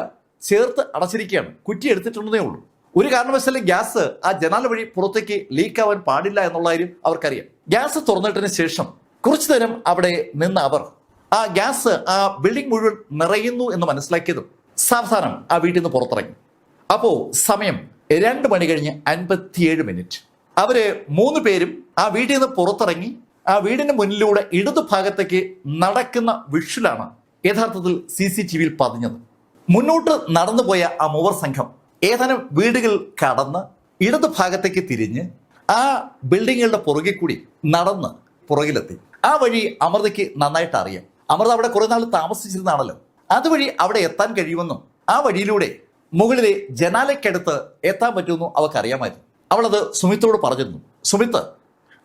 ചേർത്ത് അടച്ചിരിക്കുകയാണ്. കുറ്റി എടുത്തിട്ടുണ്ടെന്നേ ഉള്ളൂ. ഒരു കാരണവശാലും ഗ്യാസ് ആ ജനാല വഴി പുറത്തേക്ക് ലീക്ക് ആവാൻ പാടില്ല എന്നുള്ള കാര്യം അവർക്കറിയാം. ഗ്യാസ് തുറന്നിട്ടതിന് ശേഷം കുറച്ചു നേരം അവിടെ നിന്ന് അവർ ആ ഗ്യാസ് ആ ബിൽഡിംഗ് മുഴുവൻ നിറയുന്നു എന്ന് മനസ്സിലാക്കിയതും സാവധാനം ആ വീട്ടിൽ നിന്ന് പുറത്തിറങ്ങി. അപ്പോ സമയം 2:57 അവര് 3 പേരും ആ വീട്ടിൽ നിന്ന് പുറത്തിറങ്ങി ആ വീടിന് മുന്നിലൂടെ ഇടതു ഭാഗത്തേക്ക് നടക്കുന്ന വിഷ്വലാണ് യഥാർത്ഥത്തിൽ CCTV-യിൽ പതിഞ്ഞത്. മുന്നോട്ട് നടന്നുപോയ ആ മൂവർ സംഘം ഏതാനും വീടുകൾ കടന്ന് ഇടതു ഭാഗത്തേക്ക് തിരിഞ്ഞ് ആ ബിൽഡിങ്ങുകളുടെ പുറകെ കൂടി നടന്ന് പുറകിലെത്തി. ആ വഴി അമൃതയ്ക്ക് നന്നായിട്ട് അറിയാം. അമൃത അവിടെ കുറെ നാൾ താമസിച്ചിരുന്നാണല്ലോ. അതുവഴി അവിടെ എത്താൻ കഴിയുമെന്നും ആ വഴിയിലൂടെ മുകളിലെ ജനാലയ്ക്കടുത്ത് എത്താൻ പറ്റുമെന്നും അവൾക്കറിയാമായിരുന്നു. അവളത് സുമിത്തോട് പറഞ്ഞിരുന്നു. സുമിത്ത്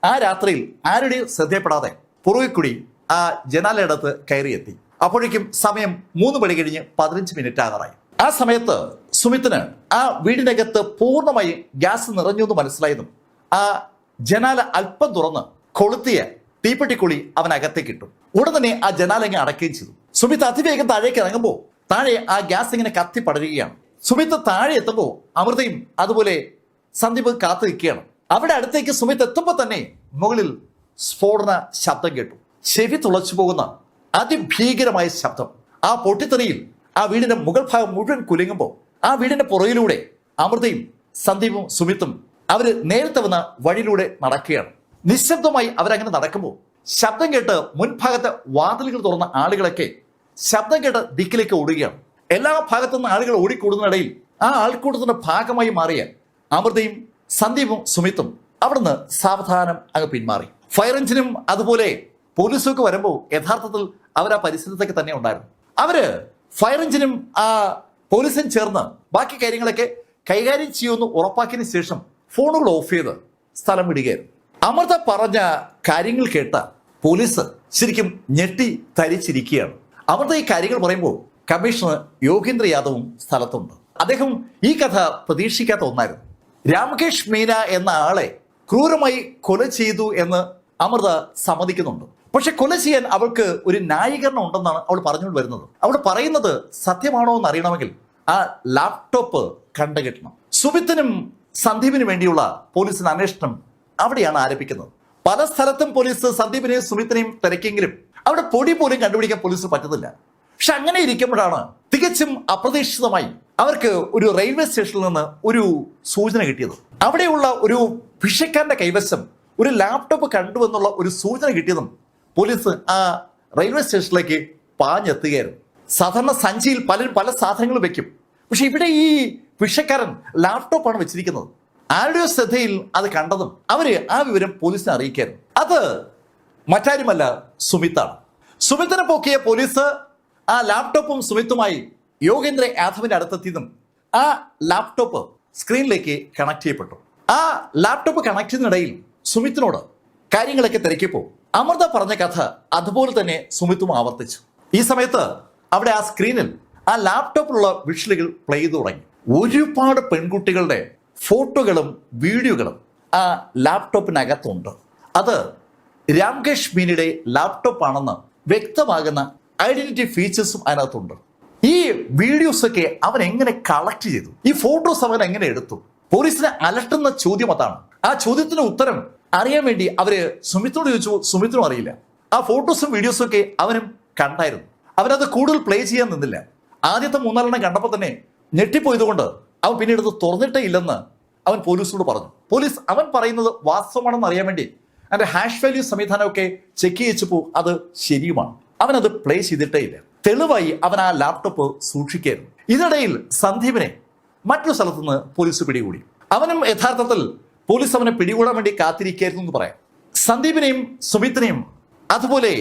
ആ രാത്രിയിൽ ആരുടെയും ശ്രദ്ധയപ്പെടാതെ പുറകെ കൂടി ആ ജനാലയടുത്ത് കയറിയെത്തി. അപ്പോഴേക്കും സമയം 3 മണി കഴിഞ്ഞ് 15 മിനിറ്റ് ആകാറായി. ആ സമയത്ത് സുമിത്തിന് ആ വീടിനകത്ത് പൂർണ്ണമായി ഗ്യാസ് നിറഞ്ഞു എന്ന് മനസ്സിലായതും ആ ജനാല അല്പം തുറന്ന് കൊളുത്തിയ തീപ്പെട്ടിക്കുളി അവനകത്തേക്ക് ഇട്ടു. ഉടൻ തന്നെ ആ ജനാല ഇങ്ങനെ അടയ്ക്കുകയും ചെയ്തു. സുമിത്ത് അതിവേഗം താഴേക്ക് ഇറങ്ങുമ്പോൾ താഴെ ആ ഗ്യാസ് ഇങ്ങനെ കത്തി പടരുകയാണ്. സുമിത്ത് താഴെ എത്തുമ്പോൾ അമൃതയും അതുപോലെ സന്ദീപ് കാത്തു നിൽക്കുകയാണ്. അവിടെ അടുത്തേക്ക് സുമിത്ത് എത്തുമ്പോൾ തന്നെ മുകളിൽ സ്ഫോടന ശബ്ദം കേട്ടു. ചെവി തുളച്ചു പോകുന്ന അതിഭീകരമായ ശബ്ദം. ആ പൊട്ടിത്തെറിയിൽ ആ വീടിന്റെ മുകൾ ഭാഗം മുഴുവൻ കുലുങ്ങുമ്പോൾ ആ വീടിന്റെ പുറകിലൂടെ അമൃതയും സന്ദീപും സുമിത്തും അവര് നേരത്തെ വന്ന വഴിയിലൂടെ നടക്കുകയാണ്. നിശബ്ദമായി അവരങ്ങനെ നടക്കുമ്പോൾ ശബ്ദം കേട്ട് മുൻഭാഗത്തെ വാതിലുകൾ തുറന്ന ആളുകളൊക്കെ ശബ്ദം കേട്ട് ദിക്കിലേക്ക് ഓടുകയാണ്. എല്ലാ ഭാഗത്തുനിന്ന് ആളുകൾ ഓടിക്കൂടുന്നതിനിടയിൽ ആ ആൾക്കൂട്ടത്തിന്റെ ഭാഗമായി മാറിയ അമൃതയും സന്ദീപും സുമിത്തും അവിടുന്ന് സാവധാനം അങ്ങ് പിന്മാറി. ഫയർ എഞ്ചിനും അതുപോലെ പോലീസും ഒക്കെ വരുമ്പോൾ യഥാർത്ഥത്തിൽ അവർ ആ പരിസരത്തൊക്കെ തന്നെ ഉണ്ടായിരുന്നു. അവര് ഫയർ എഞ്ചിനും ആ പോലീസും ചേർന്ന് ബാക്കി കാര്യങ്ങളൊക്കെ കൈകാര്യം ചെയ്യുമെന്ന് ഉറപ്പാക്കിയതിനു ശേഷം ഫോണുകൾ ഓഫ് ചെയ്ത് സ്ഥലം വിടുകയായിരുന്നു. അമൃത പറഞ്ഞ കാര്യങ്ങൾ കേട്ട പോലീസ് ശരിക്കും ഞെട്ടി തരിച്ചിരിക്കുകയാണ്. അമൃത ഈ കാര്യങ്ങൾ പറയുമ്പോൾ കമ്മീഷണർ യോഗേന്ദ്ര യാദവും സ്ഥലത്തുണ്ട്. അദ്ദേഹം ഈ കഥ പ്രതീക്ഷിക്കാത്ത ഒന്നായിരുന്നു. രാംകേഷ് മീന എന്ന ആളെ ക്രൂരമായി കൊല ചെയ്തു എന്ന് അമൃത സമ്മതിക്കുന്നുണ്ട്. പക്ഷെ കൊല ചെയ്യാൻ അവൾക്ക് ഒരു ന്യായീകരണം ഉണ്ടെന്നാണ് അവൾ പറഞ്ഞുകൊണ്ട് വരുന്നത്. അവൾ പറയുന്നത് സത്യമാണോ എന്ന് അറിയണമെങ്കിൽ ആ ലാപ്ടോപ്പ് കണ്ടുകിട്ടണം. സുമിത്തിനും സന്ദീപിനും വേണ്ടിയുള്ള പോലീസിന് അന്വേഷണം അവിടെയാണ് ആരംഭിക്കുന്നത്. പല സ്ഥലത്തും പോലീസ് സന്ദീപിനെയും സുമിത്തിനെയും തിരക്കിയെങ്കിലും അവിടെ പൊടി പോലും കണ്ടുപിടിക്കാൻ പോലീസ് പറ്റുന്നില്ല. പക്ഷെ അങ്ങനെ ഇരിക്കുമ്പോഴാണ് തികച്ചും അപ്രതീക്ഷിതമായി അവർക്ക് ഒരു റെയിൽവേ സ്റ്റേഷനിൽ നിന്ന് ഒരു സൂചന കിട്ടിയത്. അവിടെയുള്ള ഒരു ഭിക്ഷക്കാരന്റെ കൈവശം ഒരു ലാപ്ടോപ്പ് കണ്ടുവെന്നുള്ള ഒരു സൂചന കിട്ടിയതും പോലീസ് ആ റെയിൽവേ സ്റ്റേഷനിലേക്ക് പാഞ്ഞെത്തുകയായിരുന്നു. സാധാരണ സഞ്ചിയിൽ പലരും പല സാധനങ്ങളും വെക്കും. പക്ഷെ ഇവിടെ ഈ ഭിക്ഷക്കാരൻ ലാപ്ടോപ്പാണ് വെച്ചിരിക്കുന്നത്. ആരുടെയോ ശ്രദ്ധയിൽ അത് കണ്ടതും അവര് ആ വിവരം പോലീസിനെ അറിയിക്കായിരുന്നു. അത് മറ്റാരുമല്ല, സുമിത്താണ്. സുമിത്തിനെ പോക്കിയ പോലീസ് ആ ലാപ്ടോപ്പും സുമിത്തുമായി യോഗേന്ദ്ര യാദവിന്റെ അടുത്തെത്തിയതും ആ ലാപ്ടോപ്പ് സ്ക്രീനിലേക്ക് കണക്ട് ചെയ്യപ്പെട്ടു. ആ ലാപ്ടോപ്പ് കണക്ട് ചെയ്യുന്നതിനിടയിൽ സുമിത്തിനോട് കാര്യങ്ങളൊക്കെ തിരക്കിയപ്പോൾ അമൃത പറഞ്ഞ കഥ അതുപോലെ തന്നെ സുമിത്തും ആവർത്തിച്ചു. ഈ സമയത്ത് അവിടെ ആ സ്ക്രീനിൽ ആ ലാപ്ടോപ്പിലുള്ള വിഷ്വലുകൾ പ്ലേ ചെയ്തു തുടങ്ങി. ഒരുപാട് പെൺകുട്ടികളുടെ ഫോട്ടോകളും വീഡിയോകളും ആ ലാപ്ടോപ്പിനകത്തുണ്ട്. അത് രാംകേഷ് മീനയുടെ ലാപ്ടോപ്പ് ആണെന്ന് വ്യക്തമാകുന്ന ഐഡന്റിറ്റി ഫീച്ചേഴ്സും അതിനകത്തുണ്ട്. ഈ വീഡിയോസ് ഒക്കെ അവൻ എങ്ങനെ കളക്ട് ചെയ്തു? ഈ ഫോട്ടോസ് അവൻ എങ്ങനെ എടുത്തു? പോലീസിനെ അലട്ടുന്ന ചോദ്യം അതാണ്. ആ ചോദ്യത്തിന് ഉത്തരം അറിയാൻ വേണ്ടി അവര് സുമിത്തിനോട് ചോദിച്ചു. സുമിത്തിനും അറിയില്ല. ആ ഫോട്ടോസും വീഡിയോസും ഒക്കെ അവനും കണ്ടായിരുന്നു. അവനത് കൂടുതൽ പ്ലേ ചെയ്യാൻ നിന്നില്ല. ആദ്യത്തെ 3-4 കണ്ടപ്പോൾ തന്നെ ഞെട്ടിപ്പോയതുകൊണ്ട് അവൻ പിന്നീട് അത് തുറന്നിട്ടേ ഇല്ലെന്ന് അവൻ പോലീസിനോട് പറഞ്ഞു. പോലീസ് അവൻ പറയുന്നത് വാസ്തവമാണെന്ന് അറിയാൻ വേണ്ടി അതിന്റെ ഹാഷ് വാല്യൂ സംവിധാനമൊക്കെ ചെക്ക് ചെയ്യിച്ചപ്പോൾ അത് ശരിയുമാണ്. അവനത് പ്ലേ ചെയ്തിട്ടേ ഇല്ല. തെളിവായി അവൻ ആ ലാപ്ടോപ്പ് സൂക്ഷിക്കായിരുന്നു. ഇതിനിടയിൽ സന്ദീപിനെ മറ്റൊരു സ്ഥലത്തുനിന്ന് പോലീസ് പിടികൂടി. അവനും യഥാർത്ഥത്തിൽ പോലീസ് അവനെ പിടികൂടാൻ വേണ്ടി കാത്തിരിക്കായിരുന്നു എന്ന് പറയാം. സന്ദീപിനെയും സുമിത്തിനെയും അതുപോലെ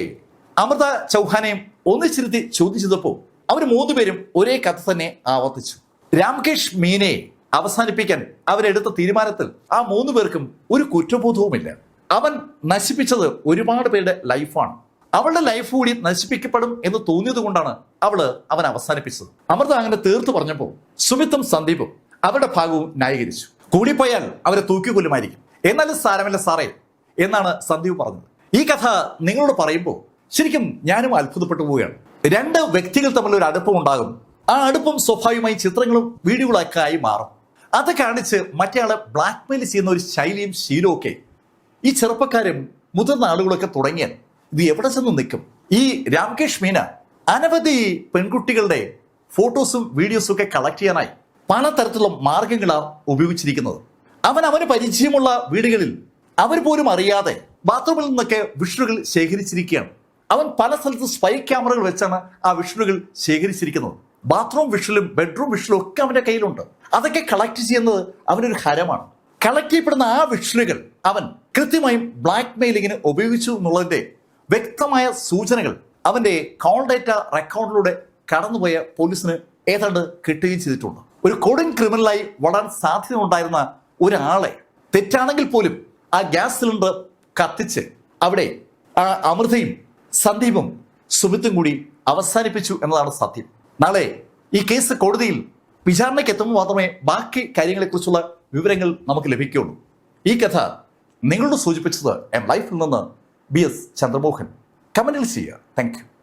അമൃത ചൗഹാനെയും ഒന്നിച്ചിരുത്തി ചോദ്യം ചെയ്തപ്പോൾ അവർ 3 പേരും ഒരേ കഥ തന്നെ ആവർത്തിച്ചു. രാംകേഷ് മീനയെ അവസാനിപ്പിക്കാൻ അവരെടുത്ത തീരുമാനത്തിൽ ആ 3 പേർക്കും ഒരു കുറ്റബോധവുമില്ല. അവൻ നശിപ്പിച്ചത് ഒരുപാട് പേരുടെ ലൈഫാണ്. അവളുടെ ലൈഫ് കൂടി നശിപ്പിക്കപ്പെടും എന്ന് തോന്നിയത് കൊണ്ടാണ് അവൻ അവസാനിപ്പിച്ചത്. അമൃത അങ്ങനെ തീർത്തു പറഞ്ഞപ്പോൾ സുമിത്തും സന്ദീപും അവരുടെ ഭാഗവും ന്യായീകരിച്ചു. കൂടിപ്പോയാൽ അവരെ തൂക്കിക്കൊല്ലുമായിരിക്കും, എന്നാലും സാരമില്ല സാറേ എന്നാണ് സന്ദീപ് പറഞ്ഞത്. ഈ കഥ നിങ്ങളോട് പറയുമ്പോൾ ശരിക്കും ഞാനും അത്ഭുതപ്പെട്ടു പോവുകയാണ്. 2 വ്യക്തികൾ തമ്മിൽ ഒരു അടുപ്പം ഉണ്ടാകും. ആ അടുപ്പം സ്വാഭാവികമായി ചിത്രങ്ങളും വീഡിയോകളൊക്കെ ആയി മാറും. അത് കാണിച്ച് മറ്റേയാളെ ബ്ലാക്ക്മെയിൽ ചെയ്യുന്ന ഒരു ശൈലിയും ശീലവും ഒക്കെ ഈ ചെറുപ്പക്കാരും മുതിർന്ന ആളുകളൊക്കെ തുടങ്ങിയാൽ ഇത് എവിടെ ചെന്ന് നിൽക്കും? ഈ രാംകേഷ് മീന അനവധി പെൺകുട്ടികളുടെ ഫോട്ടോസും വീഡിയോസും ഒക്കെ കളക്ട് ചെയ്യാനായി പലതരത്തിലുള്ള മാർഗങ്ങളാണ് ഉപയോഗിച്ചിരിക്കുന്നത്. അവന് പരിചയമുള്ള വീടുകളിൽ അവർ പോലും അറിയാതെ ബാത്റൂമിൽ നിന്നൊക്കെ വിഷ്വലുകൾ ശേഖരിച്ചിരിക്കുകയാണ്. അവൻ പല സ്ഥലത്ത് സ്പൈ ക്യാമറകൾ വെച്ചാണ് ആ വിഷ്വലുകൾ ശേഖരിച്ചിരിക്കുന്നത്. ബാത്റൂം വിഷ്വലും ബെഡ്റൂം വിഷ്വലും ഒക്കെ അവന്റെ കയ്യിലുണ്ട്. അതൊക്കെ കളക്ട് ചെയ്യുന്നത് അവനൊരു ഹരമാണ്. കളക്ട് ചെയ്യപ്പെടുന്ന ആ വിഷ്വലുകൾ അവൻ കൃത്യമായും ബ്ലാക്ക് മെയിലിങ്ങിന് ഉപയോഗിച്ചു എന്നുള്ളതിന്റെ വ്യക്തമായ സൂചനകൾ അവന്റെ കോൾ ഡേറ്റ റെക്കോർഡിലൂടെ കടന്നുപോയ പോലീസിന് ഏതാണ്ട് കിട്ടുകയും ചെയ്തിട്ടുണ്ട്. ഒരു കൊടും ക്രിമിനലായി വളരാൻ സാധ്യത ഉണ്ടായിരുന്ന ഒരാളെ തെറ്റാണെങ്കിൽ പോലും ആ ഗ്യാസ് സിലിണ്ടർ കത്തിച്ച് അവിടെ ആ അമൃതയും സന്ദീപും സുമിത്തും കൂടി അവസാനിപ്പിച്ചു എന്നതാണ് സത്യം. നാളെ ഈ കേസ് കോടതിയിൽ വിചാരണയ്ക്ക് എത്തുമ്പോൾ മാത്രമേ ബാക്കി കാര്യങ്ങളെക്കുറിച്ചുള്ള വിവരങ്ങൾ നമുക്ക് ലഭിക്കുകയുള്ളൂ. ഈ കഥ നിങ്ങളോട് സൂചിപ്പിച്ചത് എം ലൈഫിൽ നിന്ന് BS ചന്ദ്രമോഹൻ. കമന്റിൽ ചെയ്യുക. Thank you.